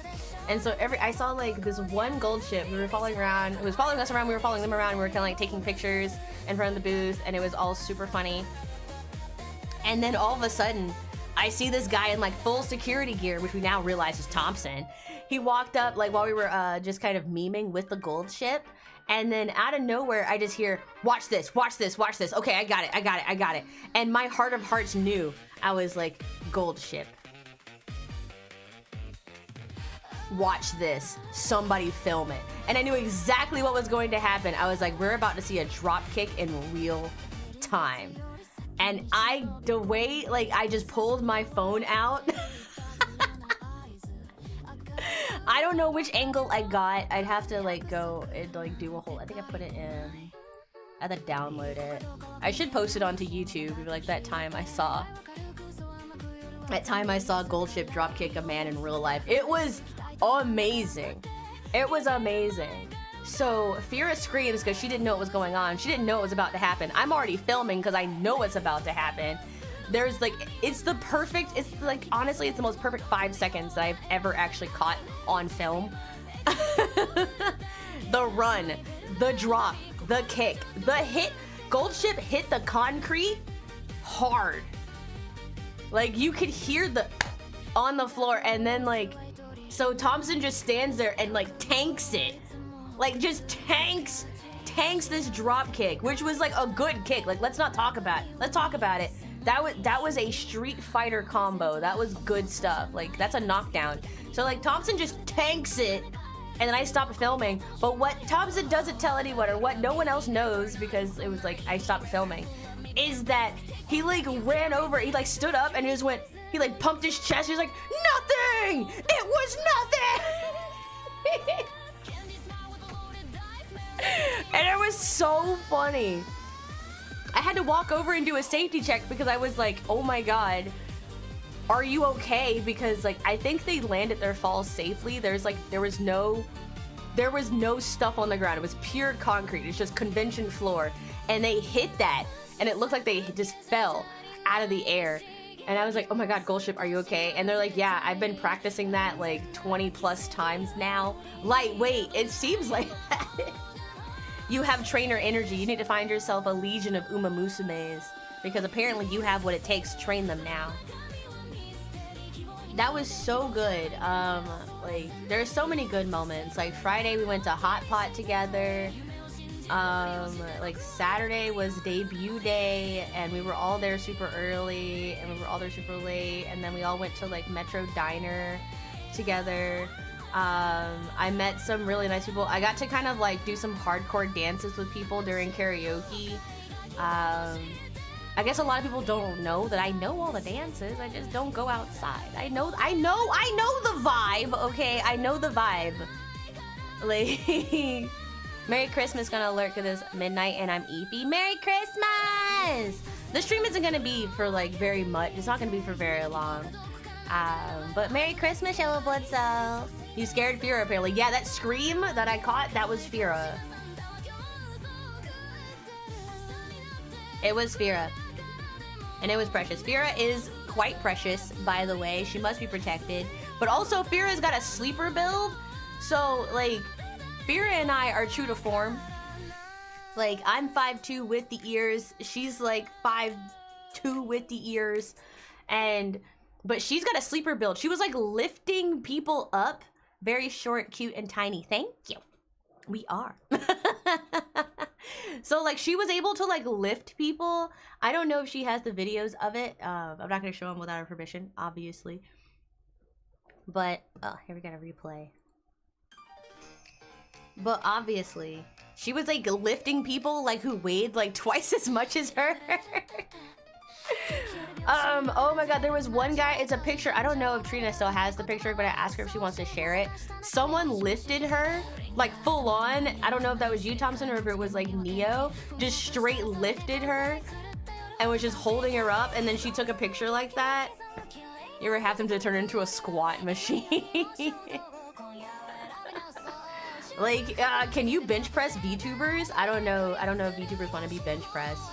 And so I saw like this one Gold Ship. We were following around. It was following us around. We were following them around. And we were kind of like taking pictures in front of the booth, and it was all super funny. And then all of a sudden, I see this guy in like full security gear, which we now realize is Thompson. He walked up like while we were just kind of memeing with the Gold Ship, and then out of nowhere, I just hear, "Watch this! Watch this! Watch this!" Okay, I got it. And my heart of hearts knew. I was like, Gold Ship. Watch this. Somebody film it. And I knew exactly what was going to happen. I was like, we're about to see a drop kick in real time. And I just pulled my phone out. I don't know which angle I got. I'd have to like go and like do a whole, I think I put it in. I had to download it. I should post it onto YouTube. Like that time I saw Gold Ship dropkick a man in real life. It was amazing. It was amazing. So Fira screams because she didn't know what was going on. She didn't know it was about to happen. I'm already filming because I know it's about to happen. There's like, it's like, honestly, it's the most perfect 5 seconds that I've ever actually caught on film. The run, the drop, the kick, the hit. Gold Ship hit the concrete hard. Like, you could hear the on the floor, and then like, so Thompson just stands there and like tanks it. Like, just tanks this drop kick, which was like a good kick. Like, let's talk about it. That was a Street Fighter combo. That was good stuff. Like, that's a knockdown. So like, Thompson just tanks it, and then I stopped filming. But what Thompson doesn't tell anyone, or what no one else knows, because it was like I stopped filming, is that he like ran over, he like stood up and he just went, he like pumped his chest. He was like, nothing! It was nothing! And it was so funny. I had to walk over and do a safety check because I was like, oh my God, are you okay? Because like, I think they landed their fall safely. There was no stuff on the ground. It was pure concrete. It's just convention floor. And they hit that and it looked like they just fell out of the air. And I was like, oh my God, Goldship, are you okay? And they're like, yeah, I've been practicing that like 20 plus times now. Lightweight, it seems like that. You have trainer energy. You need to find yourself a legion of Uma Musumes because apparently you have what it takes to train them now. That was so good. Like there's so many good moments. Like Friday we went to Hot Pot together. Like Saturday was debut day and we were all there super early and we were all there super late and then we all went to like Metro Diner together. I met some really nice people. I got to kind of like do some hardcore dances with people during karaoke. I guess a lot of people don't know that I know all the dances. I just don't go outside. I know the vibe, okay? I know the vibe. Like, Merry Christmas gonna alert to this midnight and I'm Eevee. Merry Christmas! The stream isn't gonna be for like very much. It's not gonna be for very long. But Merry Christmas, Yellow Blood Cell. You scared Fira apparently. Yeah, that scream that I caught, that was Fira. It was Fira. And it was precious. Fira is quite precious, by the way. She must be protected. But also, Fira's got a sleeper build. So, like, Fira and I are true to form. Like, I'm 5'2" with the ears. She's, like, 5'2" with the ears. But she's got a sleeper build. She was, like, lifting people up. Very short, cute, and tiny. Thank you. We are. So like she was able to like lift people. I don't know if she has the videos of it. I'm not gonna show them without her permission, obviously. But here we got a replay. But obviously, she was like lifting people like who weighed like twice as much as her. Oh my God, there was one guy, it's a picture. I don't know if Trina still has the picture, but I asked her if she wants to share it. Someone lifted her, like full on. I don't know if that was you, Thompson, or if it was like Neo. Just straight lifted her and was just holding her up. And then she took a picture like that. You ever have them to turn into a squat machine? Like, can you bench press VTubers? I don't know if VTubers want to be bench pressed.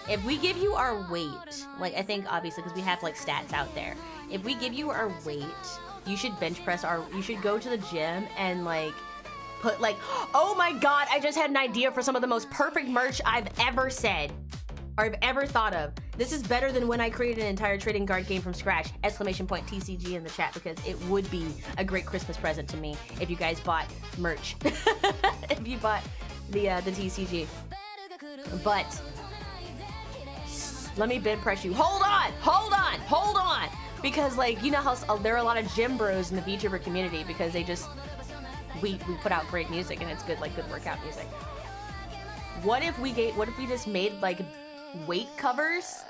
If we give you our weight, like I think obviously because we have like stats out there. If we give you our weight, you should bench press you should go to the gym and like put like, oh my God, I just had an idea for some of the most perfect merch I've ever said or I've ever thought of. This is better than when I created an entire trading card game from scratch. Exclamation point TCG in the chat because it would be a great Christmas present to me if you guys bought merch. If you bought the TCG. But let me bid press you. Hold on. Because like, you know how there are a lot of gym bros in the VTuber community because they just, we put out great music and it's good, like good workout music. What if we just made like weight covers?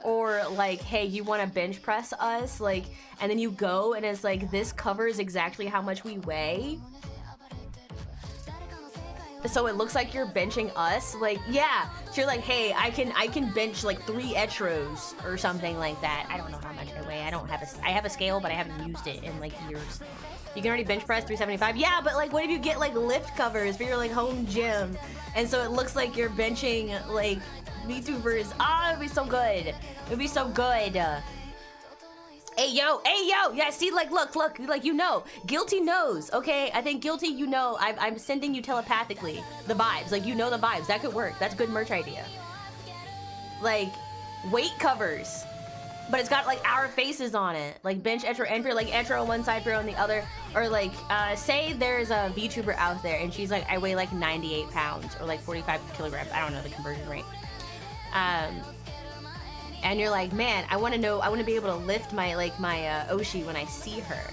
Or like, hey, you want to bench press us? Like, and then you go and it's like, this covers exactly how much we weigh. So it looks like you're benching us. Like, yeah. So you're like, hey, I can bench like 3 Etros or something like that. I don't know how much I weigh. I have a scale, but I haven't used it in like years. You can already bench press 375. Yeah, but like, what if you get like lift covers for your like home gym? And so it looks like you're benching like VTubers. Ah, it'd be so good. It'd be so good. Hey yo, yeah, see, like, look, like, you know, Guilty knows, okay? I think Guilty, you know, I'm sending you telepathically the vibes, like, you know the vibes, that could work, that's a good merch idea. Like, weight covers, but it's got, like, our faces on it, like, bench, Etro, and Fear, like, Etro on one side, Fear on the other, or, like, say there's a VTuber out there, and she's like, I weigh, like, 98 pounds, or, like, 45 kilograms, I don't know the conversion rate. And you're like, man, I want to be able to lift my Oshi when I see her,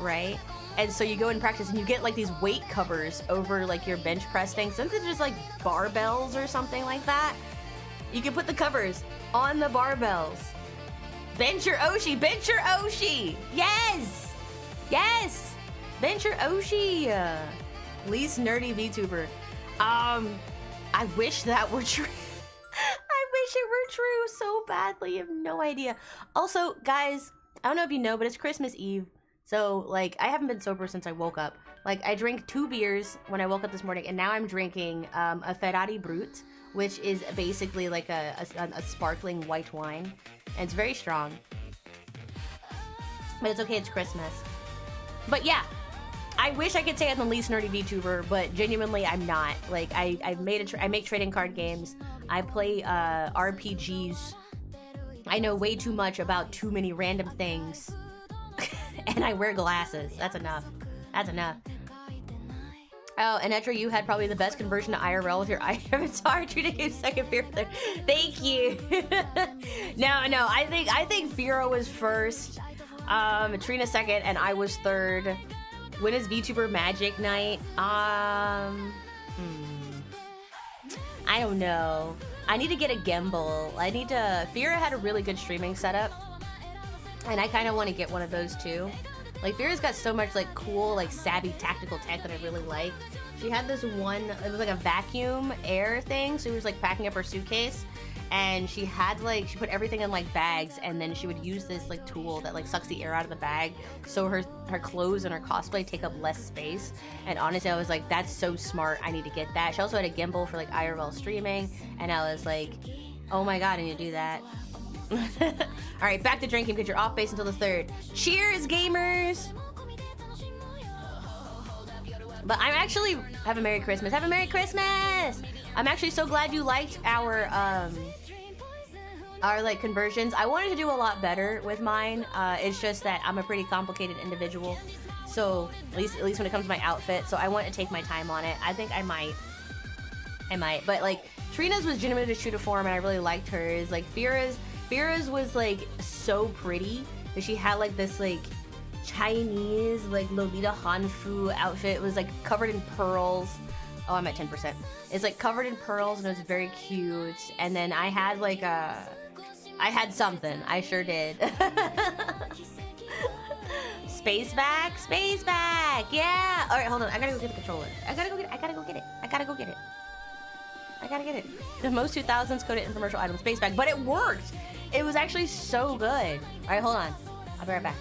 right? And so you go and practice and you get like these weight covers over like your bench press thing. Something just like barbells or something like that. You can put the covers on the barbells. Bench your Oshi, Yes, bench your Oshi. Least nerdy VTuber. I wish that were true. I exactly? You have no idea. Also, guys, I don't know if you know, but it's Christmas Eve. So, like, I haven't been sober since I woke up. Like, I drank 2 beers when I woke up this morning, and now I'm drinking a Ferrari Brut, which is basically like a sparkling white wine. And it's very strong. But it's okay, it's Christmas. But yeah, I wish I could say I'm the least nerdy VTuber, but genuinely I'm not. Like, I make trading card games. I play RPGs. I know way too much about too many random things. And I wear glasses. That's enough. That's enough. Oh, and Etro, you had probably the best conversion to IRL with your avatar. Treating him second Fear. Thank you. No, I think Firo was first. Trina second, and I was third. When is VTuber Magic Night? I don't know. I need to get a gimbal. Fira had a really good streaming setup, and I kind of want to get one of those too. Like, Fira's got so much, like, cool, like, savvy tactical tech that I really like. She had this one, it was like a vacuum air thing, so she was, like, packing up her suitcase, and she had, like, she put everything in, like, bags, and then she would use this, like, tool that, like, sucks the air out of the bag, so her clothes and her cosplay take up less space. And honestly, I was like, that's so smart, I need to get that. She also had a gimbal for, like, IRL streaming, and I was like, oh my god, I need to do that. Alright, back to drinking because you're off base until the 3rd. Cheers, gamers! But I'm actually... Have a Merry Christmas. Have a Merry Christmas! I'm actually so glad you liked our like, conversions. I wanted to do a lot better with mine. It's just that I'm a pretty complicated individual. So, at least when it comes to my outfit. So I want to take my time on it. I think I might. But, like, Trina's was genuinely true to form, and I really liked hers. Like, Fira's was, like, so pretty, but she had, like, this, like, Chinese, like, Lolita Hanfu outfit. It was, like, covered in pearls. Oh, I'm at 10%. It's, like, covered in pearls, and it was very cute. And then I had, like, I had something. I sure did. Space back, yeah. All right, hold on. I gotta go get the controller. I gotta go get it. The most 2000s coded infomercial item, space bag, but it worked. It was actually so good. All right, hold on. I'll be right back.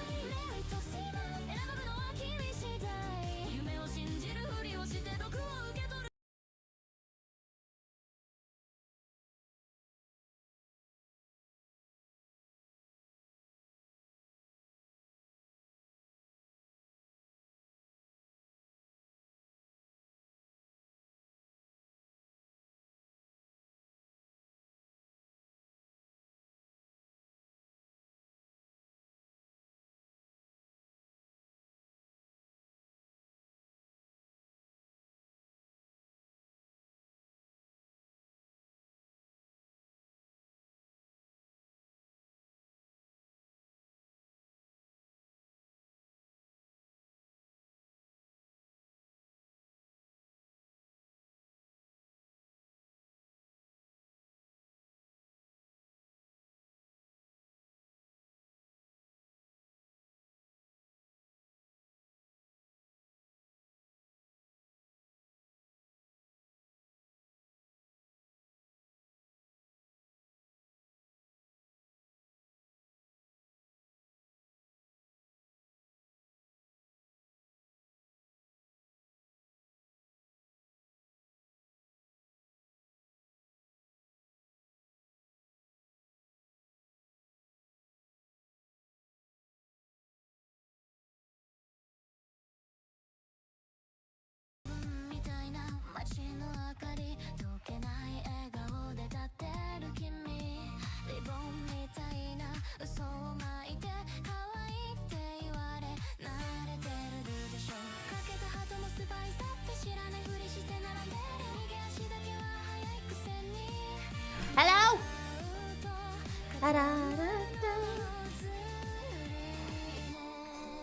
Hello?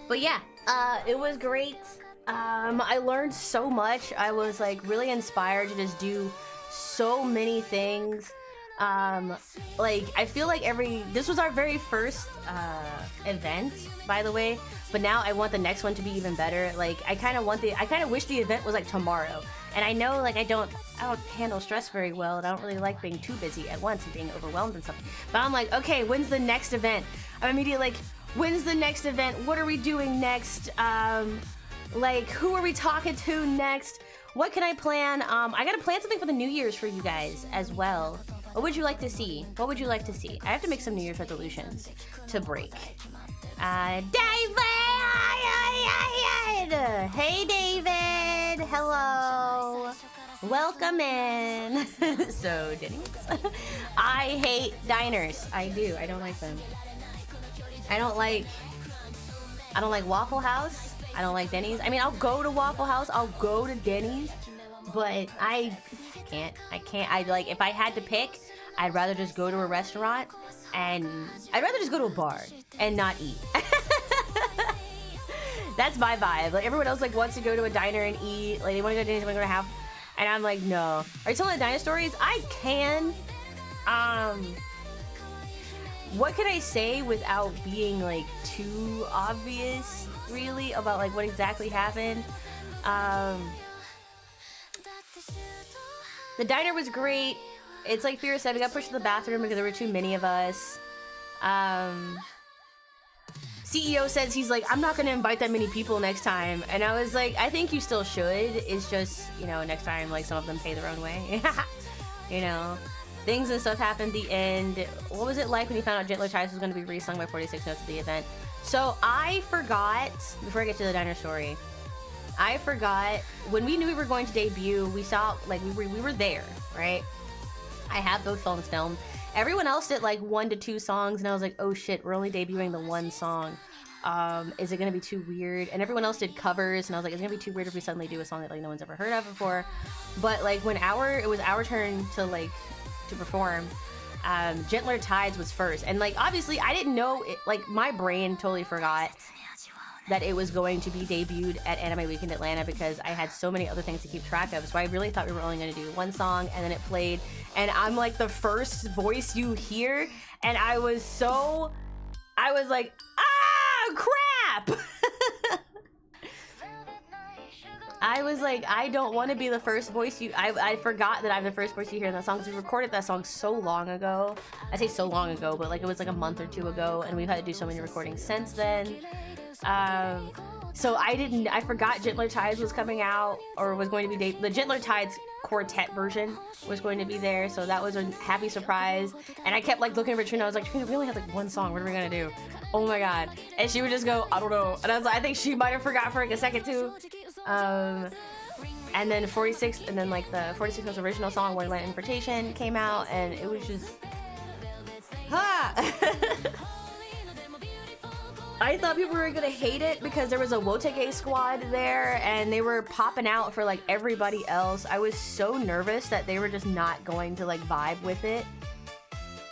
But yeah, it was great. I learned so much. I was like really inspired to just do so many things. Like, I feel like this was our very first event, by the way, but now I want the next one to be even better. Like, I kind of wish the event was like tomorrow. And I know, like, I don't handle stress very well, and I don't really like being too busy at once and being overwhelmed and stuff. But I'm like, okay, when's the next event? I'm immediately like, when's the next event? What are we doing next? Like, who are we talking to next? What can I plan? I gotta plan something for the New Year's for you guys as well. What would you like to see? What would you like to see? I have to make some New Year's resolutions to break. David! Hey, David! Hello! Welcome in! So, Denny's? I hate diners. I do. I don't like them. I don't like Waffle House. I don't like Denny's. I mean, I'll go to Waffle House. I'll go to Denny's. But I can't. If I had to pick, I'd rather just go to a restaurant, and I'd rather just go to a bar and not eat. That's my vibe. Like, everyone else, like, wants to go to a diner and eat. Like, they want to go to Denny's, they want to go to half. And I'm like, no. Are you telling the diner stories? I can. What can I say without being, like, too obvious, really, about, like, what exactly happened? The diner was great. It's like Fear said, we got pushed to the bathroom because there were too many of us. CEO says he's like, I'm not going to invite that many people next time. And I was like, I think you still should. It's just, you know, next time, like, some of them pay their own way. You know, things and stuff happened at the end. What was it like when you found out Gentler Ties was going to be re-sung by 46 Notes at the event? So I forgot, before I get to the diner story, I forgot, when we knew we were going to debut, we saw, like, we were there, right? I have both phones filmed. Everyone else did, like, 1 to 2 songs, and I was like, oh shit, we're only debuting the 1 song. Is it gonna be too weird? And everyone else did covers, and I was like, it's gonna be too weird if we suddenly do a song that, like, no one's ever heard of before. But, like, when it was our turn to, like, to perform, Gentler Tides was first. And, like, obviously, I didn't know, like, my brain totally forgot that it was going to be debuted at Anime Week in Atlanta because I had so many other things to keep track of. So I really thought we were only going to do 1 song, and then it played, and I'm like the first voice you hear, and I was like, ah, crap! I was like, I don't want to be the first voice I forgot that I'm the first voice you hear in that song, because we recorded that song so long ago. I say so long ago, but, like, it was like a month or 2 ago, and we've had to do so many recordings since then. So I forgot Gentler Tides was coming out, or was going to be the Gentler Tides quartet version was going to be there, so that was a happy surprise. And I kept, like, looking at Richard, and I was like, we only have, like, 1 song, what are we gonna do? Oh my god. And she would just go, I don't know. And I was like, I think she might have forgot for, like, a second too. And then 46, and then, like, the 46 Notes original song, Wonderland Invitation, came out, and it was just, I thought people were gonna hate it because there was a Wotege squad there, and they were popping out for, like, everybody else. I was so nervous that they were just not going to, like, vibe with it,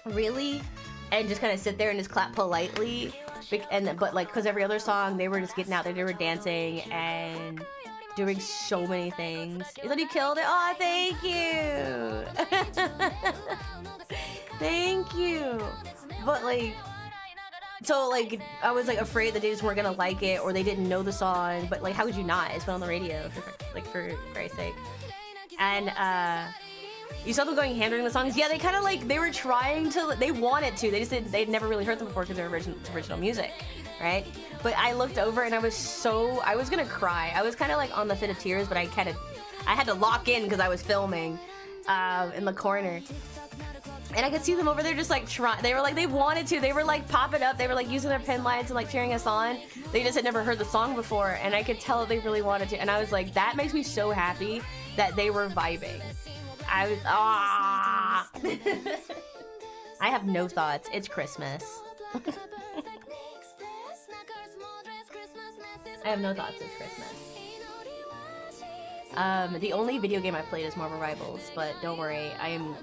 really, and just kind of sit there and just clap politely. But, like, because every other song, they were just getting out there, they were dancing and doing so many things. You thought you killed it? Oh, thank you! Thank you! But, like, so, like, I was, like, afraid that they just weren't gonna like it, or they didn't know the song, but, like, how could you not? It's been on the radio, for Christ's sake. And, you saw them going ham during the songs? Yeah, they kind of, like, they were trying to, they wanted to, they just didn't, they'd never really heard them before because they're original music, right? But I looked over and I was gonna cry. I was kind of, like, on the fit of tears, but I had to lock in because I was filming, in the corner. And I could see them over there just, like, they were like, they wanted to. They were, like, popping up. They were, like, using their pen lights and, like, cheering us on. They just had never heard the song before. And I could tell that they really wanted to. And I was like, that makes me so happy that they were vibing. I was, I have no thoughts. It's Christmas. I have no thoughts. It's Christmas. The only video game I played is Marvel Rivals. But don't worry. I am...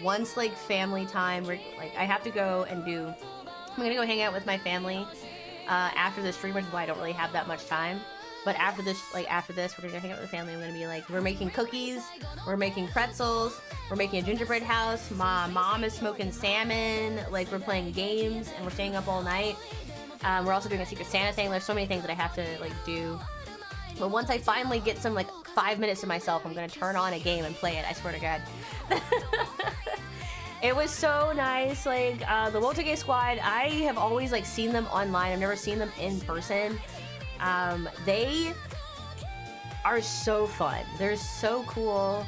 Once, like, family time, where, like, I have to go and I'm gonna go hang out with my family after the stream, which is why I don't really have that much time. But after this, we're gonna hang out with the family. I'm gonna be like, we're making cookies, we're making pretzels, we're making a gingerbread house. My mom is smoking salmon. Like, we're playing games and we're staying up all night. We're also doing a Secret Santa thing. There's so many things that I have to like do. But once I finally get some like 5 minutes to myself, I'm gonna turn on a game and play it. I swear to God. It was so nice. Like the Wotage Squad, I have always like seen them online. I've never seen them in person. They are so fun. They're so cool.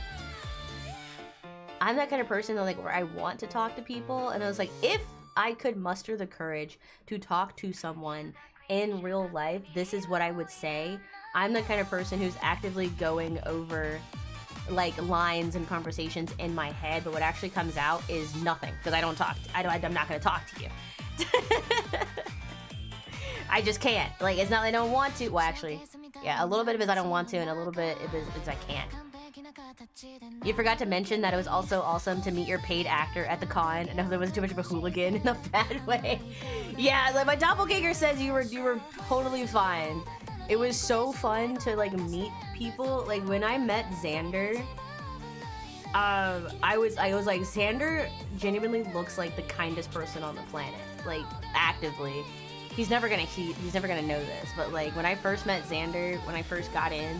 I'm that kind of person that like where I want to talk to people, and I was like, if I could muster the courage to talk to someone in real life, this is what I would say. I'm the kind of person who's actively going over like lines and conversations in my head, but what actually comes out is nothing because I'm not going to talk to you. I just can't. Like, it's not that I don't want to. Well, actually, yeah, a little bit of it is I don't want to, and a little bit of it is I can't. You forgot to mention that it was also awesome to meet your paid actor at the con, and there wasn't too much of a hooligan in a bad way. Yeah, like my doppelganger says you were totally fine. It was so fun to like meet people. Like when I met Xander, I was like, Xander genuinely looks like the kindest person on the planet. Like actively. He's never gonna know this, but like when I first met Xander, when I first got in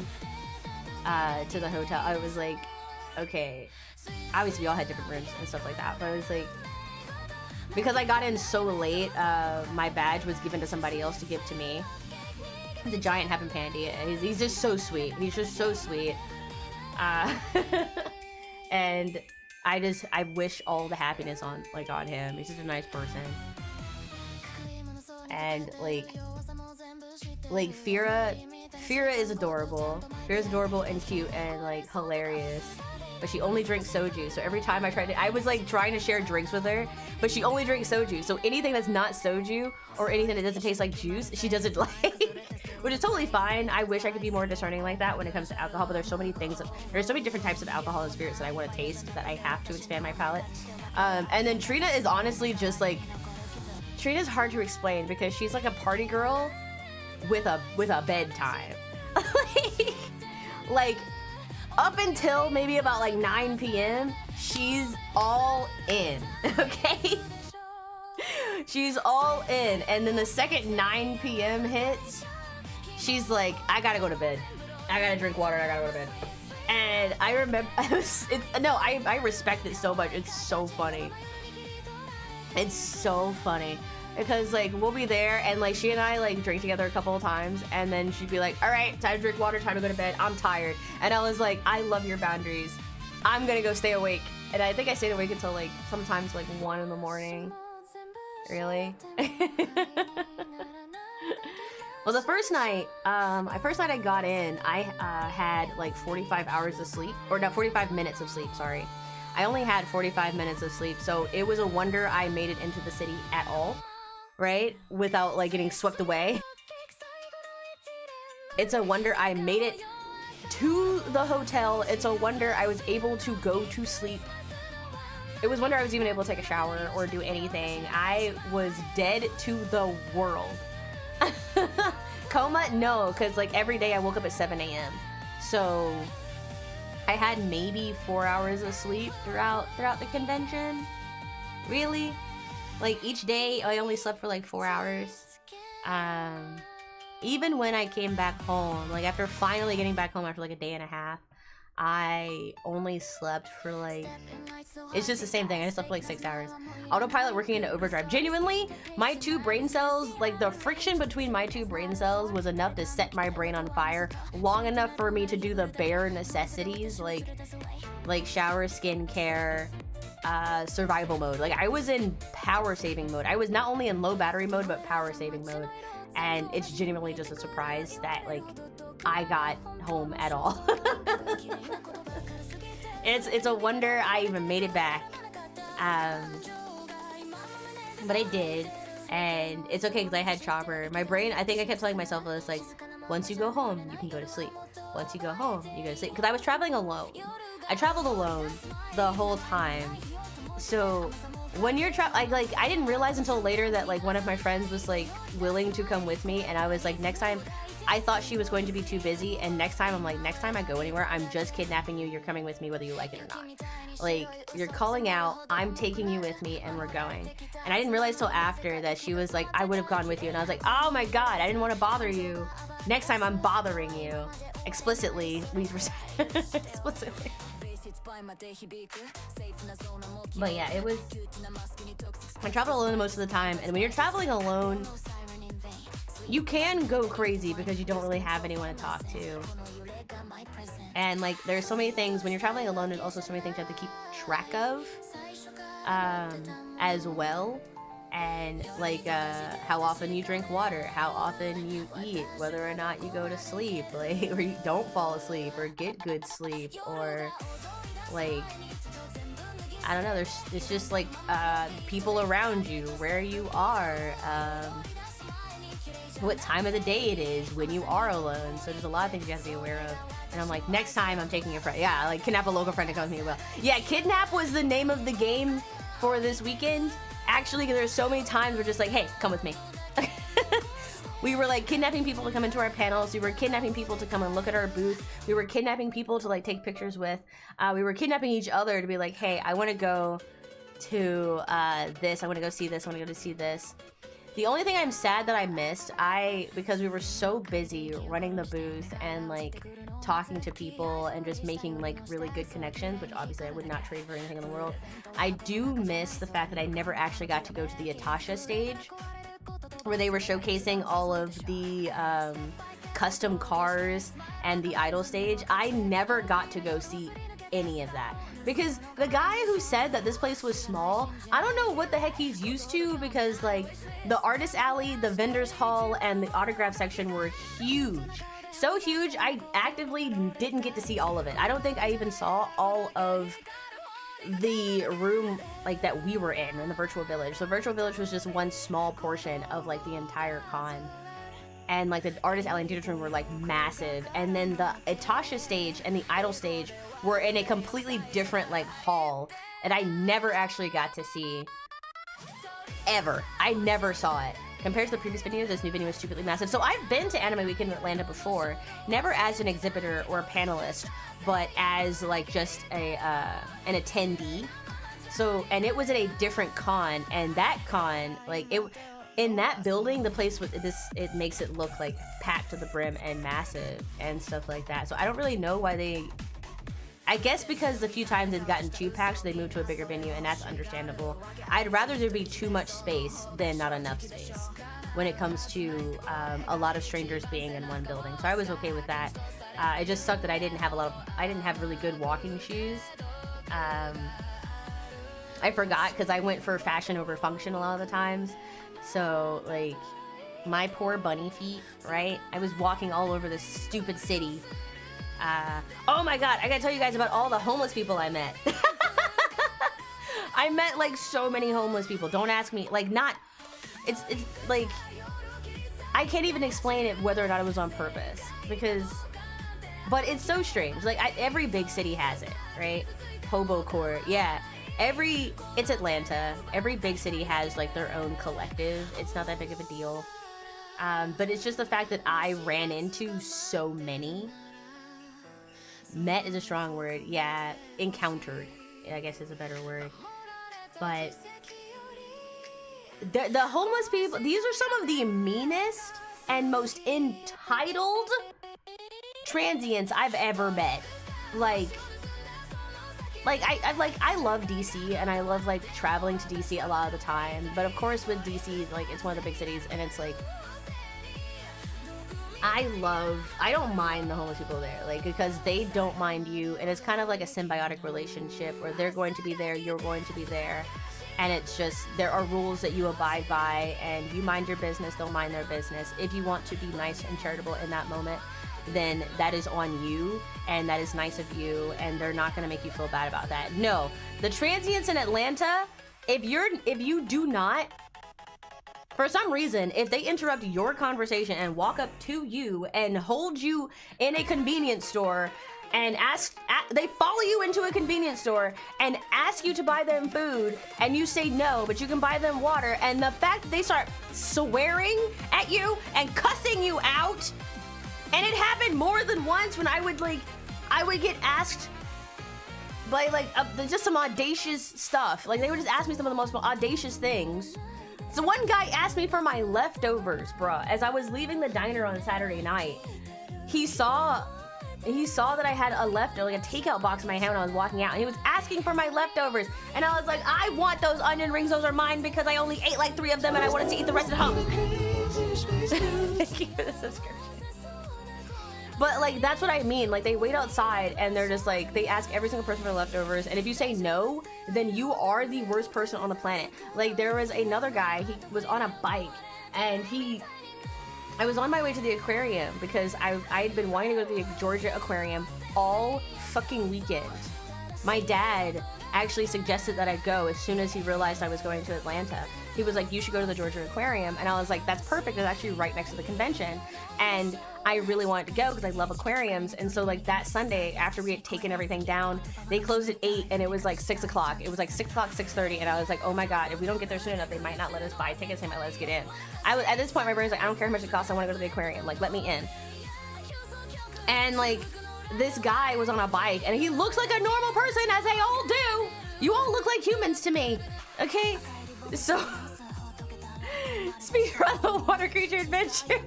to the hotel, I was like, okay, obviously we all had different rooms and stuff like that, but I was like, because I got in so late, my badge was given to somebody else to give to me. The giant Happen Pandy. He's just so sweet. He's just so sweet. And I wish all the happiness on him. He's such a nice person. And like Fira is adorable. Fira's adorable and cute and like hilarious. But she only drinks soju. So every time I was like trying to share drinks with her, but she only drinks soju. So anything that's not soju or anything that doesn't taste like juice, she doesn't like. Which is totally fine. I wish I could be more discerning like that when it comes to alcohol, but there's so many different types of alcohol and spirits that I want to taste that I have to expand my palate. And then Trina is honestly just like, Trina's hard to explain because she's like a party girl with a bedtime. like up until maybe about like 9 p.m. she's all in. Okay. She's all in, and then the second 9 p.m. hits, she's like, I gotta go to bed. I gotta drink water. I gotta go to bed. And I remember, I respect it so much. It's so funny. It's so funny because like we'll be there and like she and I like drink together a couple of times, and then she'd be like, all right, time to drink water, time to go to bed. I'm tired. And I was like, I love your boundaries. I'm gonna go stay awake. And I think I stayed awake until like sometimes like 1 in the morning. Really? Well, the first night I got in, I had like 45 hours of sleep, or no, 45 minutes of sleep, sorry. I only had 45 minutes of sleep, so it was a wonder I made it into the city at all, right? Without like getting swept away. It's a wonder I made it to the hotel. It's a wonder I was able to go to sleep. It was a wonder I was even able to take a shower or do anything. I was dead to the world. Coma? No, because like every day I woke up at 7 a.m. So I had maybe 4 hours of sleep throughout the convention. Really? Like each day I only slept for like 4 hours. Even when I came back home, like after finally getting back home after like a day and a half, I only slept for like, it's just the same thing. I slept for like 6 hours. Autopilot working into overdrive. Genuinely, my 2 brain cells, like the friction between my 2 brain cells was enough to set my brain on fire long enough for me to do the bare necessities, like shower, skincare, survival mode. Like I was in power saving mode. I was not only in low battery mode, but power saving mode. And it's genuinely just a surprise that like I got home at all. It's a wonder I even made it back. But I did, and it's okay because I had Chopper. My brain, I think I kept telling myself this, like, once you go home, you can go to sleep. Once you go home, you go to sleep. Because I was traveling alone. I traveled alone the whole time. So when you're I didn't realize until later that like one of my friends was like willing to come with me, and I was like, next time I thought she was going to be too busy, and next time I'm like, next time I go anywhere, I'm just kidnapping you. You're coming with me whether you like it or not. Like, you're calling out, I'm taking you with me, and we're going. And I didn't realize till after that she was like, I would have gone with you. And I was like, oh my god, I didn't want to bother you. Next time I'm bothering you. Explicitly. We were explicitly. But yeah, it was... I travel alone most of the time, and when you're traveling alone, you can go crazy because you don't really have anyone to talk to. And like, there's so many things, when you're traveling alone, there's also so many things you have to keep track of as well. And like how often you drink water, how often you eat, whether or not you go to sleep, like, or you don't fall asleep or get good sleep, or like, I don't know, it's just like people around you, where you are, what time of the day it is when you are alone. So there's a lot of things you have to be aware of. And I'm like, next time I'm taking a friend. Yeah, like kidnap a local friend to come with me. Well, yeah, kidnap was the name of the game for this weekend. Actually, there's so many times we're just like, hey, come with me. We were like kidnapping people to come into our panels. We were kidnapping people to come and look at our booth. We were kidnapping people to like take pictures with. We were kidnapping each other to be like, hey, I want to go to this. I want to go see this. I want to go to see this. The only thing I'm sad that I missed, because we were so busy running the booth and like talking to people and just making like really good connections, which obviously I would not trade for anything in the world. I do miss the fact that I never actually got to go to the Atasha stage, where they were showcasing all of the custom cars and the idol stage. I never got to go see any of that, because the guy who said that this place was small, I don't know what the heck he's used to, because like the artist alley, the vendors hall, and the autograph section were huge. So huge, I actively didn't get to see all of it. I don't think I even saw all of the room like that we were in the virtual village. The virtual village was just one small portion of like the entire con. And like the artist alley and theater room were like massive. And then the Atasha stage and the idol stage were in a completely different like hall that I never actually got to see. Ever. I never saw it. Compared to the previous videos, this new video is stupidly massive. So I've been to Anime Weekend in Atlanta before, never as an exhibitor or a panelist, but as like just a an attendee. So, and it was at a different con, and that con, like it in that building, the place with this, it makes it look like packed to the brim and massive and stuff like that. So I don't really know why they, I guess because the few times they've gotten too packed, so they moved to a bigger venue, and that's understandable. I'd rather there be too much space than not enough space when it comes to a lot of strangers being in one building. So I was okay with that. It just sucked that I didn't have really good walking shoes. I forgot, because I went for fashion over function a lot of the times. So like my poor bunny feet, right? I was walking all over this stupid city. Oh my god, I gotta tell you guys about all the homeless people I met. I met like so many homeless people. Don't ask me, like it's like, I can't even explain it whether or not it was on purpose, but it's so strange. Like every big city has it, right? Hobo Court, yeah. It's Atlanta. Every big city has like their own collective. It's not that big of a deal. But it's just the fact that I ran into so many. Met is a strong word. Yeah, encountered, I guess is a better word. But the homeless people, these are some of the meanest and most entitled transients I've ever met. I love DC, and I love like traveling to DC a lot of the time. But of course with DC, like it's one of the big cities, and it's like, I don't mind the homeless people there, like, because they don't mind you, and it's kind of like a symbiotic relationship where they're going to be there, you're going to be there, and it's just, there are rules that you abide by, and you mind your business, they'll mind their business. If you want to be nice and charitable in that moment, then that is on you, and that is nice of you, and they're not going to make you feel bad about that. No, the transients in Atlanta, if you do not, for some reason, if they interrupt your conversation and walk up to you and hold you in a convenience store and they follow you into a convenience store and ask you to buy them food, and you say no, but you can buy them water, and the fact that they start swearing at you and cussing you out And it happened more than once when I would get asked by just some audacious stuff. Like, they would just ask me some of the most audacious things. So one guy asked me for my leftovers, bruh. As I was leaving the diner on Saturday night, he saw that I had a takeout box in my hand when I was walking out, and he was asking for my leftovers. And I was like, I want those onion rings. Those are mine because I only ate like 3 of them, and I wanted to eat the rest at home. Thank you for the subscription. But like, that's what I mean. Like, they wait outside and they're just like, they ask every single person for leftovers, and if you say no, then you are the worst person on the planet. Like, there was another guy, he was on a bike, and I was on my way to the aquarium because I had been wanting to go to the Georgia aquarium all fucking weekend. My dad actually suggested that I go as soon as he realized I was going to Atlanta. He was like, you should go to the Georgia aquarium. And I was like, that's perfect. It's actually right next to the convention. And I really wanted to go because I love aquariums. And so like that Sunday, after we had taken everything down, they closed at 8 and it was like 6 o'clock. It was like 6 o'clock, 6:30. And I was like, oh my God, if we don't get there soon enough, they might not let us buy tickets. They might let us get in. At this point, my brain's like, I don't care how much it costs. I want to go to the aquarium. Like, let me in. And like, this guy was on a bike and he looks like a normal person, as they all do. You all look like humans to me. Okay? So, speedrun the water creature adventure.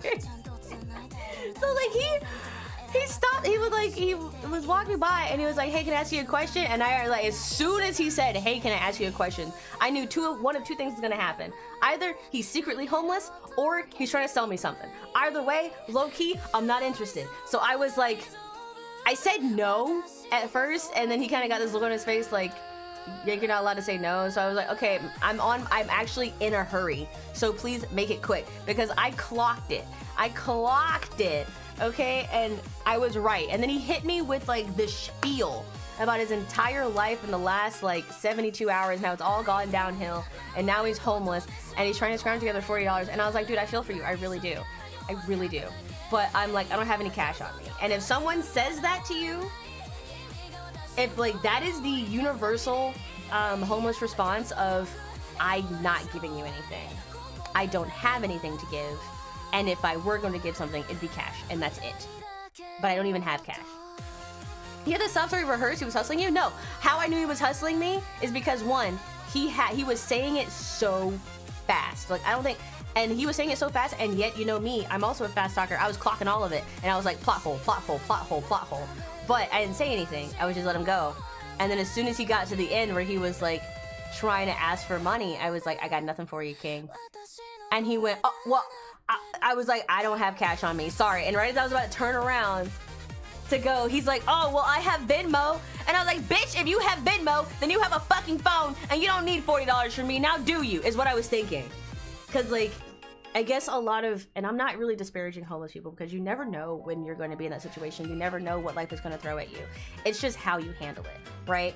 So like he stopped. He was walking by and he was like, "Hey, can I ask you a question?" And I like, as soon as he said, "Hey, can I ask you a question?" I knew one of two things was gonna happen. Either he's secretly homeless or he's trying to sell me something. Either way, low key, I'm not interested. So I was like, I said no at first, and then he kind of got this look on his face like, yeah, you're not allowed to say no. So I was like, okay, I'm actually in a hurry, so please make it quick, because I clocked it, okay? And I was right. And then he hit me with like the spiel about his entire life in the last like 72 hours. Now it's all gone downhill, and now he's homeless, and he's trying to scrounge together $40. And I was like, dude, I feel for you. I really do. But I'm like, I don't have any cash on me. And if someone says that to you, if like that is the universal homeless response of, I'm not giving you anything, I don't have anything to give, and if I were going to give something, it'd be cash, and that's it. But I don't even have cash. He had the sob story rehearsed. He was hustling you. No, how I knew he was hustling me is because one, he was saying it so fast. Like, I don't think. And he was saying it so fast, and yet, you know me, I'm also a fast talker. I was clocking all of it, and I was like, plot hole, plot hole, plot hole, plot hole. But I didn't say anything. I would just let him go. And then as soon as he got to the end where he was like trying to ask for money, I was like, I got nothing for you, King. And he went, oh, well, I was like, I don't have cash on me, sorry. And right as I was about to turn around to go, he's like, oh, well, I have Venmo. And I was like, bitch, if you have Venmo, then you have a fucking phone, and you don't need $40 from me. Now do you, is what I was thinking. Because like, I guess a lot of, and I'm not really disparaging homeless people, because you never know when you're going to be in that situation. You never know what life is going to throw at you. It's just how you handle it, right?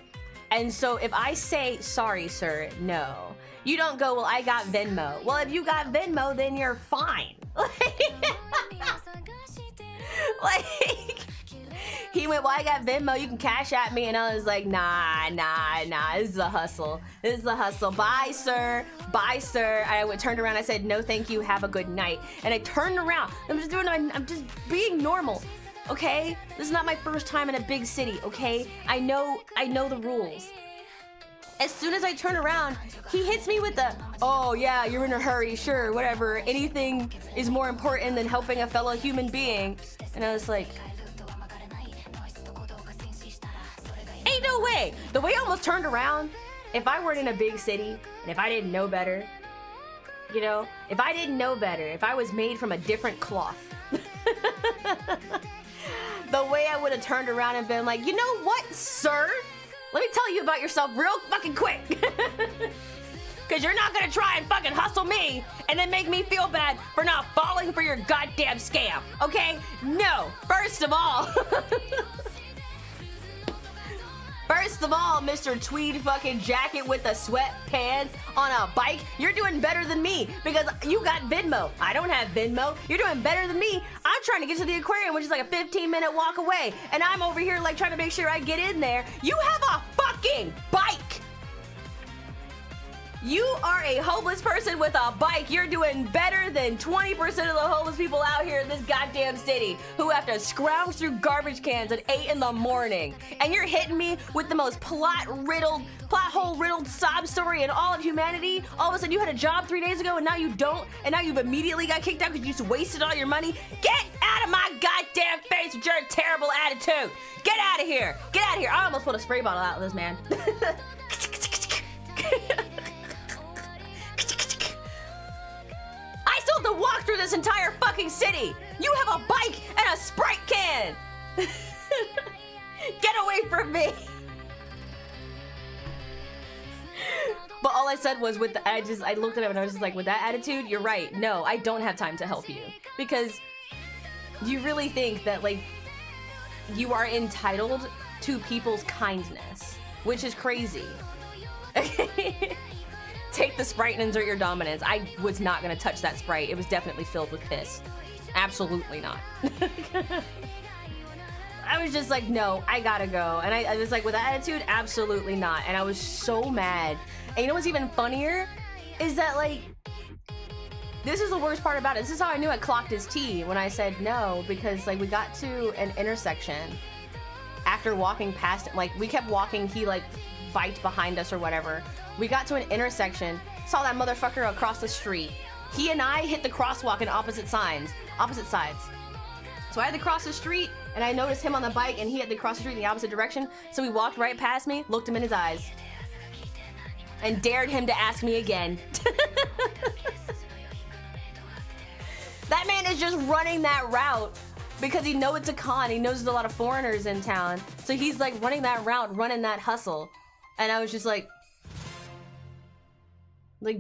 And so if I say, sorry, sir, no, you don't go, well, I got Venmo. Well, if you got Venmo, then you're fine. Like, he went, well, I got Venmo, you can cash at me. And I was like, nah, this is a hustle. Bye, sir. I turned around, I said, no, thank you, have a good night. And I turned around. I'm just being normal, okay? This is not my first time in a big city, okay? I know the rules. As soon as I turn around, he hits me with the, oh yeah, you're in a hurry, sure, whatever. Anything is more important than helping a fellow human being. And I was like, ain't no way. The way I almost turned around, if I weren't in a big city, and if I didn't know better, you know, if I was made from a different cloth, the way I would have turned around and been like, you know what, sir? Let me tell you about yourself real fucking quick. Because you're not gonna try and fucking hustle me and then make me feel bad for not falling for your goddamn scam, okay? No, first of all, Mr. Tweed fucking jacket with the sweatpants on a bike, you're doing better than me because you got Venmo. I don't have Venmo. You're doing better than me. I'm trying to get to the aquarium, which is like a 15-minute walk away, and I'm over here like trying to make sure I get in there. You have a fucking bike. You are a homeless person with a bike. You're doing better than 20% of the homeless people out here in this goddamn city who have to scrounge through garbage cans at 8 in the morning. And you're hitting me with the most plot hole riddled sob story in all of humanity. All of a sudden you had a job 3 days ago and now you don't, and now you've immediately got kicked out because you just wasted all your money. Get out of my goddamn face with your terrible attitude. Get out of here. Get out of here. I almost put a spray bottle out of this man. I still have to walk through this entire fucking city. You have a bike and a Sprite can. Get away from me. But all I said was I looked at him and I was just like, with that attitude, you're right. No, I don't have time to help you. Because you really think that, like, you are entitled to people's kindness, which is crazy. Take the Sprite and insert your dominance. I was not gonna touch that Sprite. It was definitely filled with piss. Absolutely not. I was just like, no, I gotta go. And I was like, with that attitude, absolutely not. And I was so mad. And you know what's even funnier? Is that, like, this is the worst part about it. This is how I knew I clocked his tea when I said no, because, like, we got to an intersection after walking past it. Like, we kept walking, he, like, biked behind us or whatever. We got to an intersection, saw that motherfucker across the street. He and I hit the crosswalk in opposite sides. So I had to cross the street, and I noticed him on the bike, and he had to cross the street in the opposite direction. So he walked right past me, looked him in his eyes, and dared him to ask me again. That man is just running that route because he knows it's a con. He knows there's a lot of foreigners in town. So he's like running that route, running that hustle. And I was just like,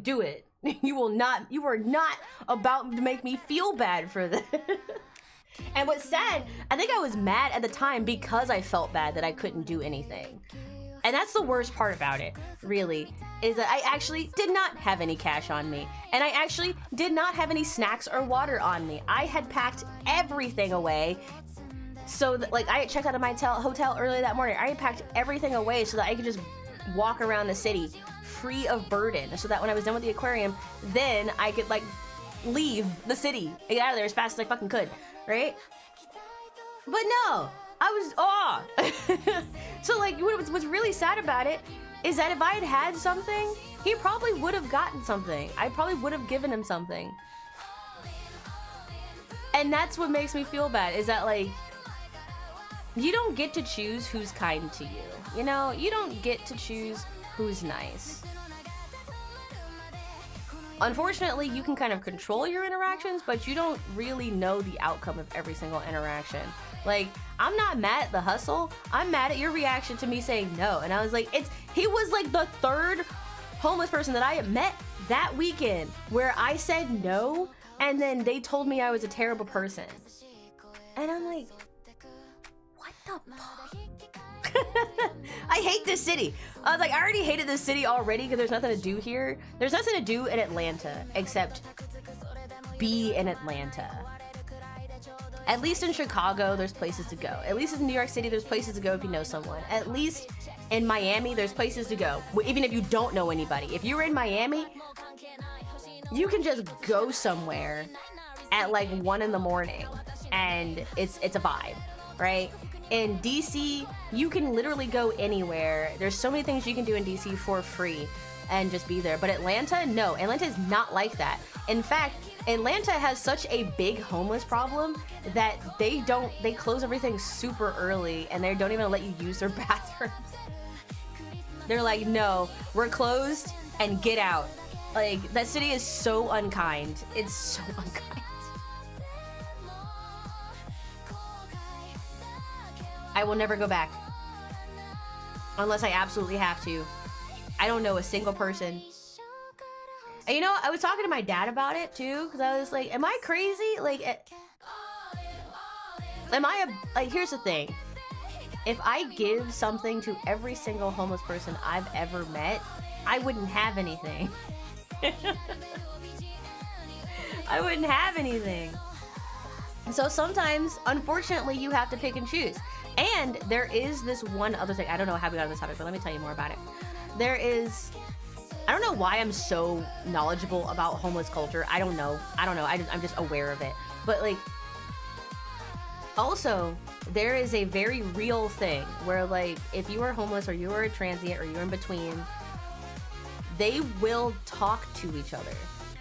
do it. You are not about to make me feel bad for this. And what's sad, I think I was mad at the time because I felt bad that I couldn't do anything. And that's the worst part about it, really, is that I actually did not have any cash on me. And I actually did not have any snacks or water on me. I had packed everything away. So that, like, I had checked out of my hotel early that morning. I had packed everything away so that I could just walk around the city free of burden. So that when I was done with the aquarium, then I could, like, leave the city and get out of there as fast as I fucking could, right? But no, I was, So, like, what's really sad about it is that if I had had something, he probably would have gotten something. I probably would have given him something. And that's what makes me feel bad, is that, like, you don't get to choose who's kind to you. You know, you don't get to choose who's nice. Unfortunately, you can kind of control your interactions, but you don't really know the outcome of every single interaction. Like, I'm not mad at the hustle. I'm mad at your reaction to me saying no. And I was like, he was like the third homeless person that I had met that weekend where I said no, and then they told me I was a terrible person. And I'm like, what the fuck? I hate this city. I was like, I already hated this city already because there's nothing to do here. There's nothing to do in Atlanta except be in Atlanta. At least in Chicago, there's places to go. At least in New York City, there's places to go if you know someone. At least in Miami, there's places to go, even if you don't know anybody. If you're in Miami, you can just go somewhere at like 1 in the morning and it's a vibe, right? In DC, you can literally go anywhere. There's so many things you can do in DC for free and just be there. But Atlanta, no, Atlanta is not like that. In fact, Atlanta has such a big homeless problem that they close everything super early and they don't even let you use their bathrooms. They're like, no, we're closed and get out. Like, that city is so unkind. It's so unkind. I will never go back. Unless I absolutely have to. I don't know a single person. And you know, I was talking to my dad about it too, because I was like, am I crazy? Like, here's the thing. If I give something to every single homeless person I've ever met, I wouldn't have anything. I wouldn't have anything. So sometimes, unfortunately, you have to pick and choose. And there is this one other thing. I don't know how we got on this topic, but let me tell you more about it. There is I don't know why I'm so knowledgeable about homeless culture. I don't know. I'm just aware of it. But like, also, there is a very real thing where like, if you are homeless or you are a transient or you're in between, they will talk to each other.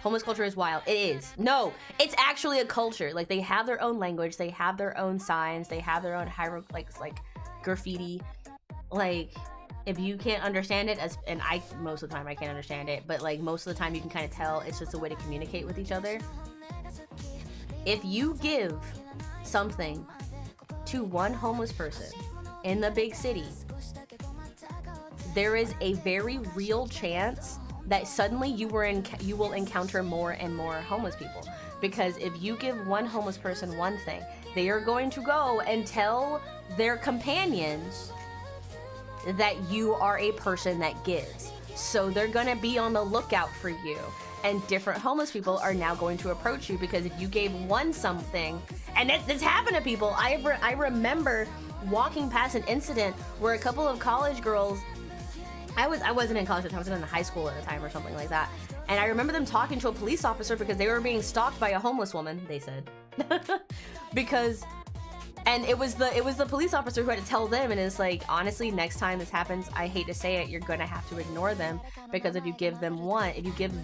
Homeless culture is wild. It is. No, it's actually a culture. Like, they have their own language. They have their own signs. They have their own hieroglyphs, like graffiti. Like, if you can't understand it, and most of the time I can't understand it, but like most of the time you can kind of tell it's just a way to communicate with each other. If you give something to one homeless person in the big city, there is a very real chance that suddenly you will encounter more and more homeless people. Because if you give one homeless person one thing, they are going to go and tell their companions that you are a person that gives. So they're gonna be on the lookout for you. And different homeless people are now going to approach you because if you gave one something, and this happened to people. I remember walking past an incident where a couple of college girls, I wasn't in college at the time, I was in high school at the time or something like that. And I remember them talking to a police officer because they were being stalked by a homeless woman, they said. And it was the police officer who had to tell them, and it's like, honestly, next time this happens, I hate to say it, you're gonna have to ignore them, because if you give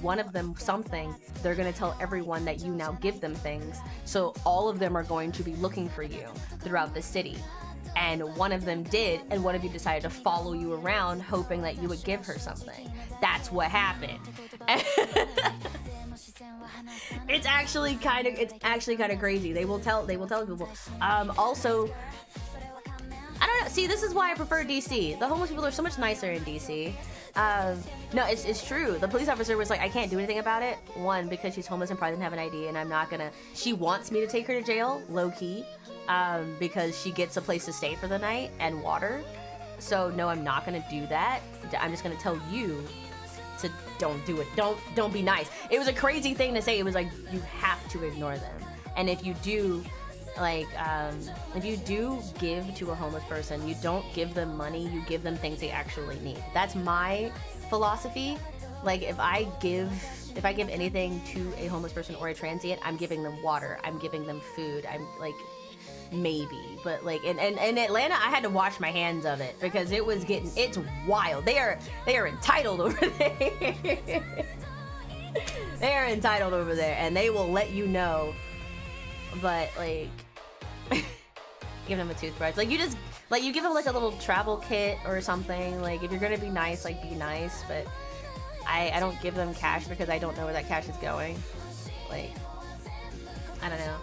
one of them something, they're gonna tell everyone that you now give them things. So all of them are going to be looking for you throughout the city. And one of them did, and one of you decided to follow you around hoping that you would give her something. That's what happened. It's actually kind of crazy. They will tell people. Also, I don't know. See, this is why I prefer DC. The homeless people are so much nicer in DC. No, it's true. The police officer was like, I can't do anything about it. One, because she's homeless and probably doesn't have an ID, and I'm not gonna. She wants me to take her to jail, low key, because she gets a place to stay for the night and water. So no, I'm not gonna do that. I'm just gonna tell you to don't do it. Don't be nice. It was a crazy thing to say. It was like, you have to ignore them. And if you do, like, if you do give to a homeless person, you don't give them money, you give them things they actually need. That's my philosophy. Like, if I give anything to a homeless person or a transient, I'm giving them water, I'm giving them food, I'm like, maybe, but like in Atlanta I had to wash my hands of it because it's wild. They are entitled over there. They are entitled over there, and they will let you know. But like, give them a toothbrush, like, you just, like, you give them like a little travel kit or something. Like, if you're gonna be nice, like, be nice. But I don't give them cash because I don't know where that cash is going. Like, I don't know.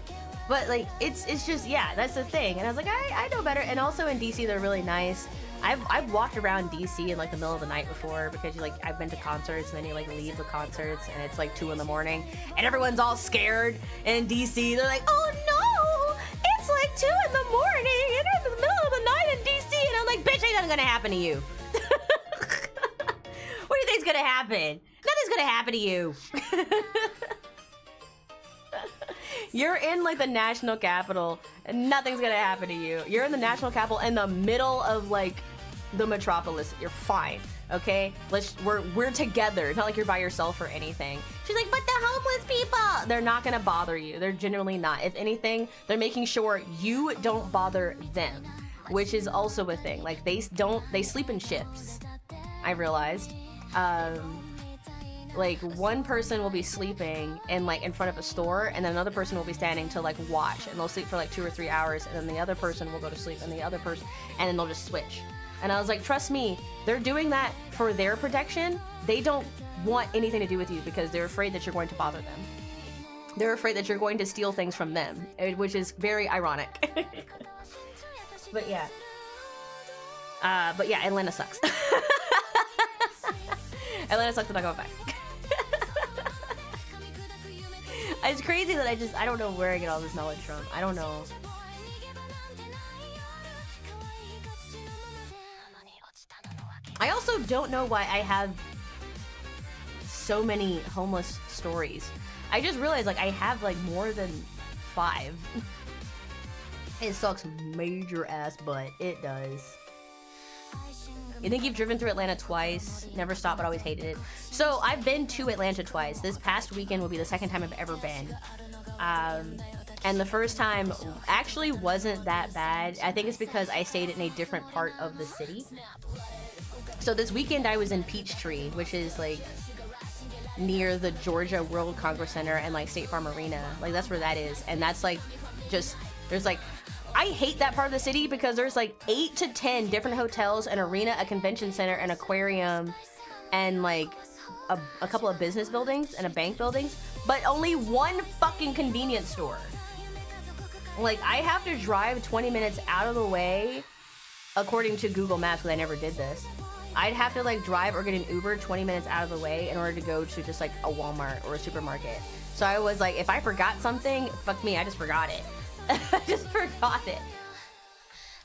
But like, it's just, yeah, that's the thing. And I was like, I know better. And also in DC, they're really nice. I've walked around DC in like the middle of the night before, because you, like, I've been to concerts and then you like leave the concerts and it's like 2 in the morning and everyone's all scared in DC. They're like, oh no, it's like 2 in the morning and it's in the middle of the night in DC. And I'm like, bitch, ain't nothing gonna happen to you. What do you think's gonna happen? Nothing's gonna happen to you. You're in like the national capital and nothing's gonna happen to you. You're in the national capital in the middle of like the metropolis. You're fine, okay? We're together. It's not like you're by yourself or anything. She's like, but the homeless people, they're not gonna bother you. They're generally not. If anything, they're making sure you don't bother them, which is also a thing. Like, they sleep in shifts, I realized. Like, one person will be sleeping in front of a store, and then another person will be standing to like watch, and they'll sleep for like 2 or 3 hours, and then the other person will go to sleep, and the other person, and then they'll just switch. And I was like, trust me, they're doing that for their protection. They don't want anything to do with you because they're afraid that you're going to bother them. They're afraid that you're going to steal things from them, which is very ironic. But yeah, Atlanta sucks. Atlanta sucks, I'm not going back. It's crazy that I don't know where I get all this knowledge from. I don't know. I also don't know why I have so many homeless stories. I just realized, like, I have like more than 5. It sucks major ass butt. It does. You think you've driven through Atlanta twice, never stopped but always hated it. So I've been to Atlanta twice. This past weekend will be the second time I've ever been. And the first time actually wasn't that bad. I think it's because I stayed in a different part of the city. So this weekend I was in Peachtree, which is like near the Georgia World Congress Center and like State Farm Arena. Like that's where that is. And that's like just, there's like, I hate that part of the city because there's like 8 to 10 different hotels, an arena, a convention center, an aquarium, and like a couple of business buildings and a bank buildings, but only one fucking convenience store. Like I have to drive 20 minutes out of the way, according to Google Maps, because I never did this. I'd have to like drive or get an Uber 20 minutes out of the way in order to go to just like a Walmart or a supermarket. So I was like, if I forgot something, fuck me, I just forgot it. I just forgot it.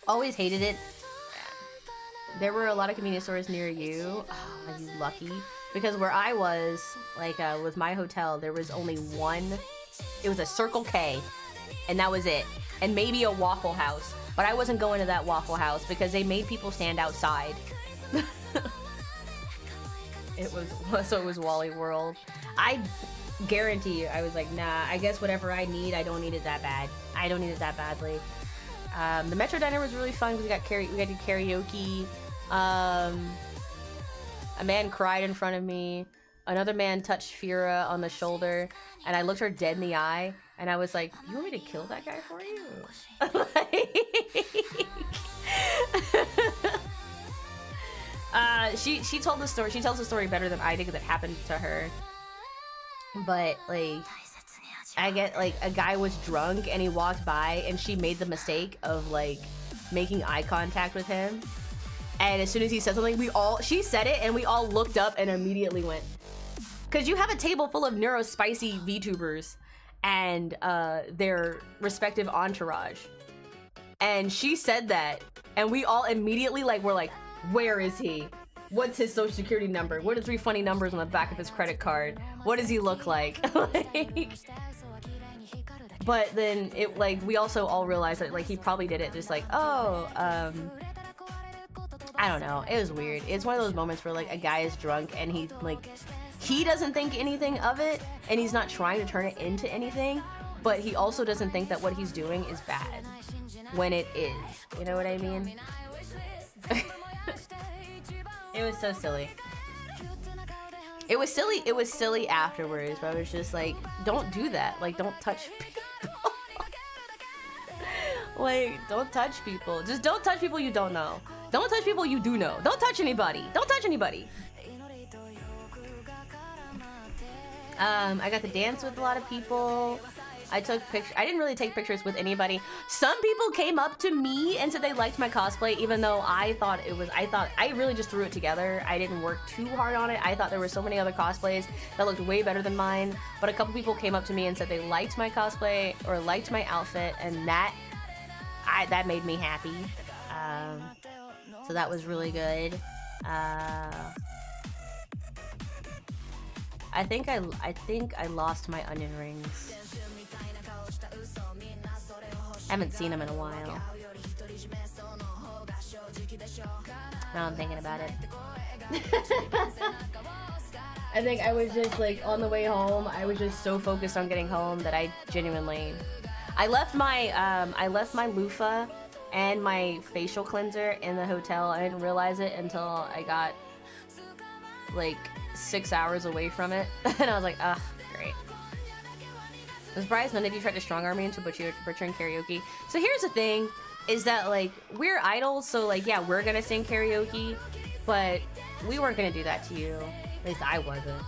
Always hated it. There were a lot of convenience stores near you. Oh, you lucky. Because where I was, like with my hotel, there was only one. It was a Circle K, and that was it. And maybe a Waffle House. But I wasn't going to that Waffle House because they made people stand outside. It was Wally World. I guarantee you, I was like, nah, I guess whatever I need, I don't need it that bad. I don't need it that badly. The Metro Diner was really fun because we got to do karaoke. A man cried in front of me. Another man touched Fira on the shoulder, and I looked her dead in the eye, and I was like, you want me to kill that guy for you? She told the story. She tells the story better than I did because it happened to her. But like, I get like a guy was drunk and he walked by and she made the mistake of like making eye contact with him. And as soon as he said something, she said it and we all looked up and immediately went. Cause you have a table full of neurospicy VTubers and their respective entourage. And she said that and we all immediately like, were like, where is he? What's his social security number? What are 3 funny numbers on the back of his credit card? What does he look like? Like, but then it like we also all realized that like he probably did it just like, oh, I don't know. It was weird. It's one of those moments where like a guy is drunk and he like he doesn't think anything of it and he's not trying to turn it into anything, but he also doesn't think that what he's doing is bad when it is. You know what I mean? It was so silly. It was silly. It was silly afterwards, but I was just like, don't do that. Like, don't touch people. Like, don't touch people. Just don't touch people you don't know. Don't touch people you do know. Don't touch anybody. Don't touch anybody. I got to dance with a lot of people. I took pictures. I didn't really take pictures with anybody. Some people came up to me and said they liked my cosplay, even though I thought I really just threw it together. I didn't work too hard on it. I thought there were so many other cosplays that looked way better than mine. But a couple people came up to me and said they liked my cosplay or liked my outfit, and that made me happy. So that was really good. I think I lost my onion rings. I haven't seen them in a while. Now I'm thinking about it. I think I was just like on the way home. I was just so focused on getting home that I genuinely. I left my loofah and my facial cleanser in the hotel. I didn't realize it until I got like 6 hours away from it, and I was like, ugh, great. I'm surprised none of you tried to strong arm me into butchering karaoke. So here's the thing, is that like, we're idols, so like, yeah, we're gonna sing karaoke, but we weren't gonna do that to you. At least I wasn't.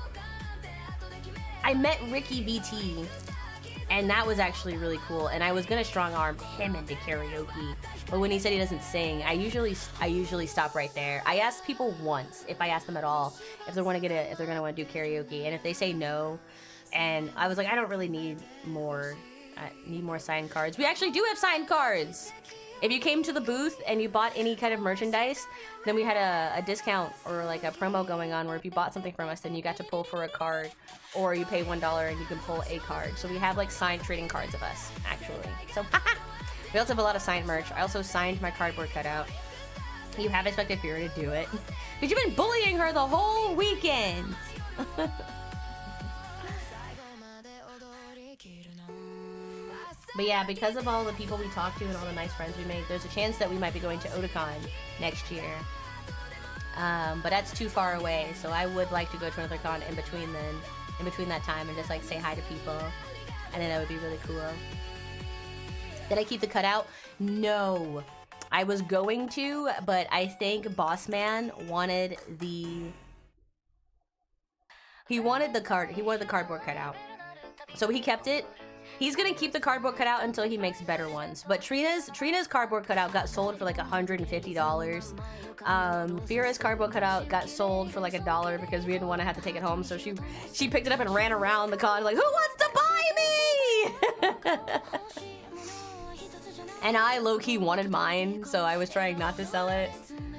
I met Ricky BT, and that was actually really cool, and I was gonna strong arm him into karaoke, but when he said he doesn't sing, I usually stop right there. I ask people once, if I ask them at all, if they're gonna want to do karaoke, and if they say no, and I was like, I don't really need more. I need more signed cards. We actually do have signed cards. If you came to the booth and you bought any kind of merchandise, then we had a discount or like a promo going on where if you bought something from us, then you got to pull for a card, or you pay $1 and you can pull a card. So we have like signed trading cards of us, actually. So we also have a lot of signed merch. I also signed my cardboard cutout. You have expected Fira to do it. Because you've been bullying her the whole weekend. But yeah, because of all the people we talked to and all the nice friends we made, there's a chance that we might be going to Otakon next year. But that's too far away, so I would like to go to another con in between that time, and just like say hi to people. And then that would be really cool. Did I keep the cutout? No. I was going to, but I think Boss Man wanted the cardboard cutout. So he kept it. He's gonna keep the cardboard cutout until he makes better ones. But Trina's cardboard cutout got sold for like $150. Fira's cardboard cutout got sold for like $1 because we didn't want to have to take it home. So she picked it up and ran around the con like, who wants to buy me? And I low-key wanted mine, so I was trying not to sell it.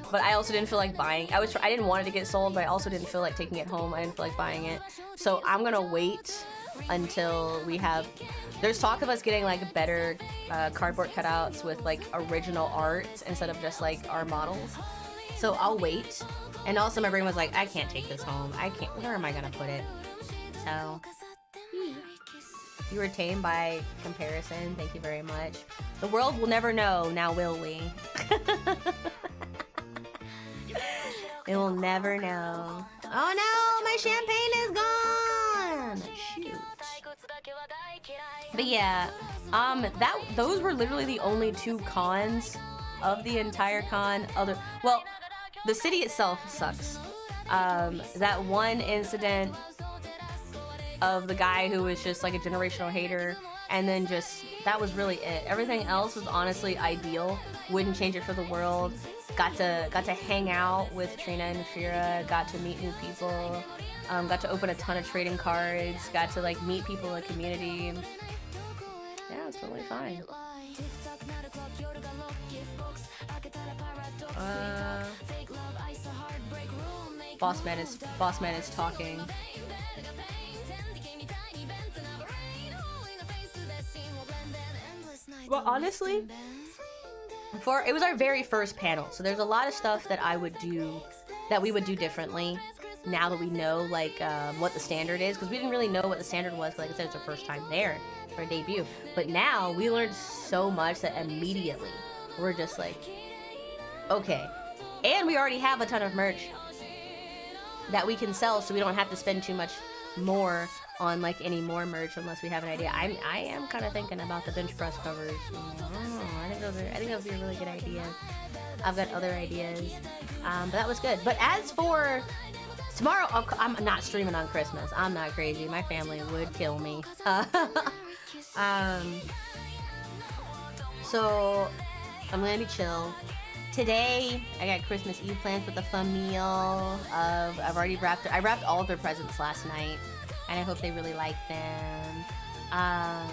But I also didn't feel like buying. I didn't want it to get sold, but I also didn't feel like taking it home. I didn't feel like buying it. So I'm gonna wait until we have... There's talk of us getting like better cardboard cutouts with like original art instead of just like our models. So I'll wait. And also my brain was like, I can't take this home. I can't, where am I gonna put it? So... You were tamed by comparison. Thank you very much. The world will never know, now will we? It will never know. Oh no, my champagne is gone! Shoot. But yeah, those were literally the only 2 cons of the entire con. Well, the city itself sucks. That one incident of the guy who was just like a generational hater, and then just that was really it. Everything else was honestly ideal. Wouldn't change it for the world. Got to hang out with Trina and Fira, got to meet new people, got to open a ton of trading cards, got to like meet people in the community. Yeah, it's totally fine. Boss man is talking. Well, honestly, it was our very first panel, so there's a lot of stuff that we would do differently now that we know like what the standard is, because we didn't really know what the standard was. Like I said, it's our first time there for a debut, but now we learned so much that immediately we're just like, okay, and we already have a ton of merch that we can sell, so we don't have to spend too much more on like any more merch unless we have an idea. I am kind of thinking about the bench press covers. I think that would be a really good idea. I've got other ideas, but that was good. But as for tomorrow, I'm not streaming on Christmas. I'm not crazy. My family would kill me. So I'm gonna be chill. Today, I got Christmas Eve plans with a fun meal. I wrapped all of their presents last night, and I hope they really like them. I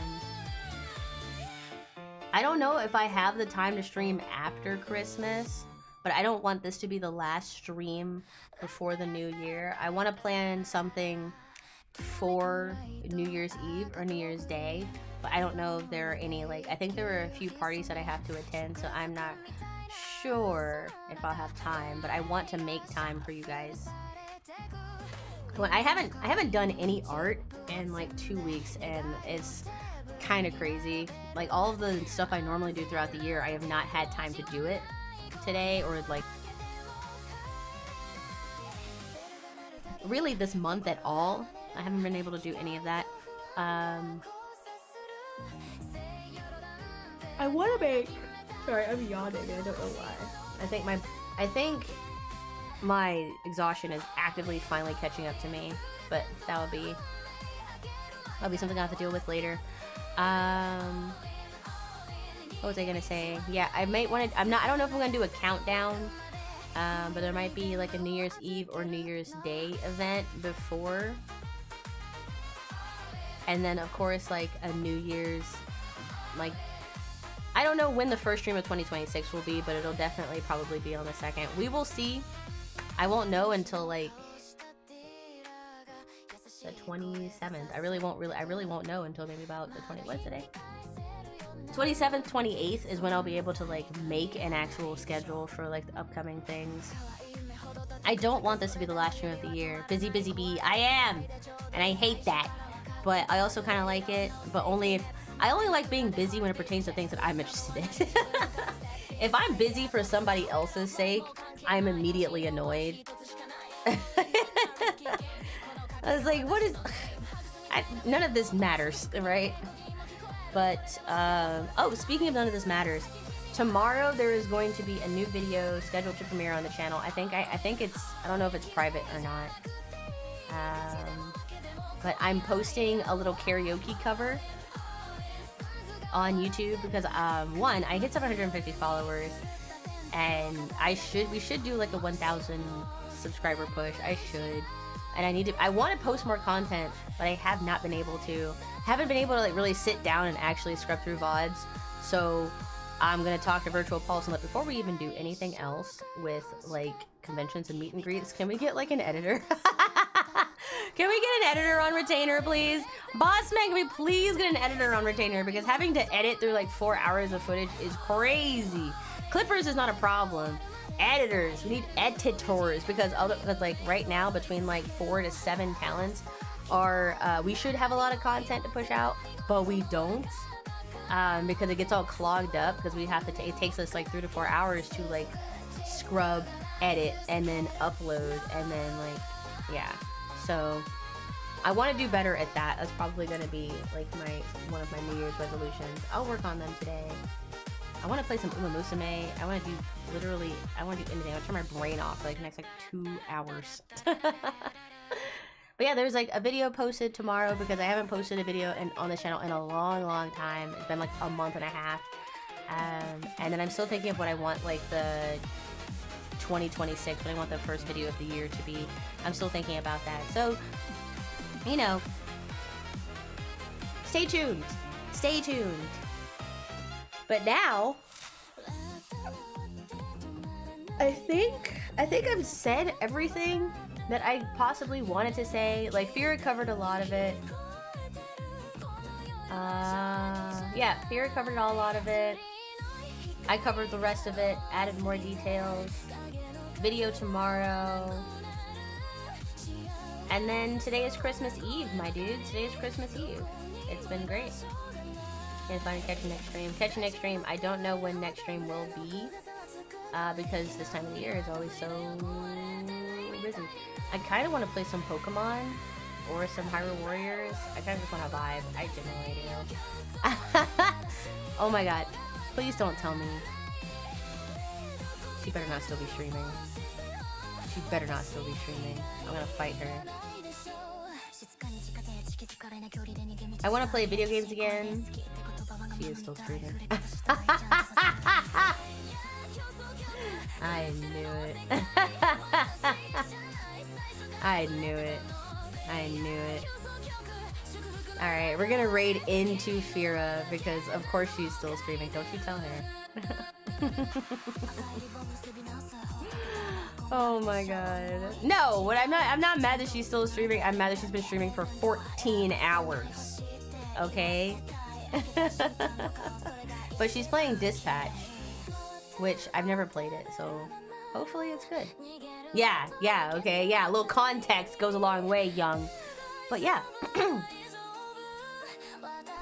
don't know if I have the time to stream after Christmas, but I don't want this to be the last stream before the new year. I want to plan something for New Year's Eve or New Year's Day, but I don't know if there are any, like, I think there are a few parties that I have to attend, so I'm not sure if I'll have time, but I want to make time for you guys. Well, I haven't done any art in like 2 weeks, and it's kind of crazy. Like all of the stuff I normally do throughout the year, I have not had time to do it today, or like really this month at all. I haven't been able to do any of that. I want to make... Sorry, I'm yawning. I don't know why. I think my exhaustion is actively finally catching up to me, but that'll be something I have to deal with later. What was I gonna say? Yeah, I might want to. I don't know if I'm gonna do a countdown, but there might be like a New Year's Eve or New Year's Day event before, and then of course like a New Year's, like, I don't know when the first stream of 2026 will be, but it'll definitely probably be on the 2nd. We will see. I won't know until like the 27th. I really won't know until maybe about the 20. What's today? 27th, 28th is when I'll be able to like make an actual schedule for like the upcoming things. I don't want this to be the last stream of the year. Busy, busy bee. I am! And I hate that. But I also kind of like it, but only if... I only like being busy when it pertains to things that I'm interested in. If I'm busy for somebody else's sake, I'm immediately annoyed. I was like, what is... none of this matters, right? But, oh, speaking of none of this matters, tomorrow there is going to be a new video scheduled to premiere on the channel. I think it's... I don't know if it's private or not. But I'm posting a little karaoke cover on YouTube because one, I hit 750 followers, and we should do like a 1,000 subscriber push. I should, and I want to post more content, but I have not been able to. Haven't been able to like really sit down and actually scrub through VODs. So I'm gonna talk to Virtual Pulse and let, before we even do anything else with like conventions and meet and greets, can we get like an editor? Can we get an editor on retainer, please? Boss man, can we please get an editor on retainer? Because having to edit through like 4 hours of footage is crazy. Clippers is not a problem. Editors, we need editors because like right now between like 4 to 7 talents are we should have a lot of content to push out, but we don't because it gets all clogged up because we have to. It takes us like 3 to 4 hours to like scrub, edit, and then upload, and then like yeah. So I want to do better at that. That's probably going to be like one of my New Year's resolutions. I'll work on them today. I want to play some Uma Musume. I want to do anything. I want to turn my brain off for like the next like 2 hours. But yeah, there's like a video posted tomorrow because I haven't posted a video on the channel in a long time. It's been like a month and a half. And then I'm still thinking of what I want like the 2026, but I want the first video of the year to be. I'm still thinking about that. So, you know, stay tuned. Stay tuned. But now, I think I've said everything that I possibly wanted to say. Like, Fira covered a lot of it. Yeah, Fira covered a lot of it. I covered the rest of it, added more details. Video tomorrow. And then today is Christmas Eve, my dude. Today is Christmas Eve. It's been great. Can't find catch next stream. Catch next stream. I don't know when next stream will be. Because this time of the year is always so busy. I kind of want to play some Pokemon or some Hyrule Warriors. I kind of just want to vibe. I generally do. Oh my god. Please don't tell me. She better not still be streaming. She better not still be streaming. I'm gonna fight her. I want to play video games again. She is still streaming. I knew it. I knew it. I knew it. Alright, we're gonna raid into Fira because of course she's still streaming. Don't you tell her. Oh my god. No, what I'm not mad that she's still streaming. I'm mad that she's been streaming for 14 hours. Okay? But she's playing Dispatch, which I've never played it, so hopefully it's good. Yeah, okay, yeah, a little context goes a long way, young. But yeah.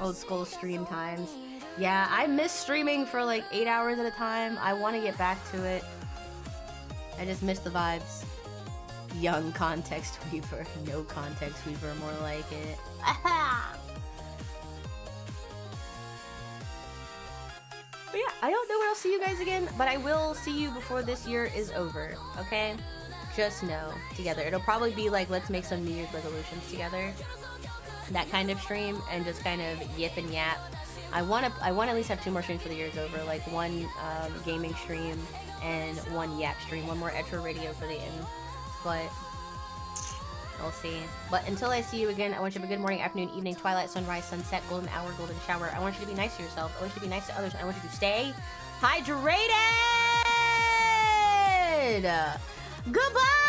Old school stream times. Yeah, I miss streaming for like 8 hours at a time. I want to get back to it. I just miss the vibes. Young context weaver. No context weaver, more like it. But yeah, I don't know when I'll see you guys again, but I will see you before this year is over, okay? Just know, together. It'll probably be like, let's make some New Year's resolutions together. That kind of stream, and just kind of yip and yap. I want to at least have 2 more streams for the year's over, like one gaming stream and one yap stream, one more ETRO Radio for the end. But we'll see. But until I see you again, I want you to have a good morning, afternoon, evening, twilight, sunrise, sunset, golden hour, golden shower. I want you to be nice to yourself. I want you to be nice to others. I want you to stay hydrated. Goodbye.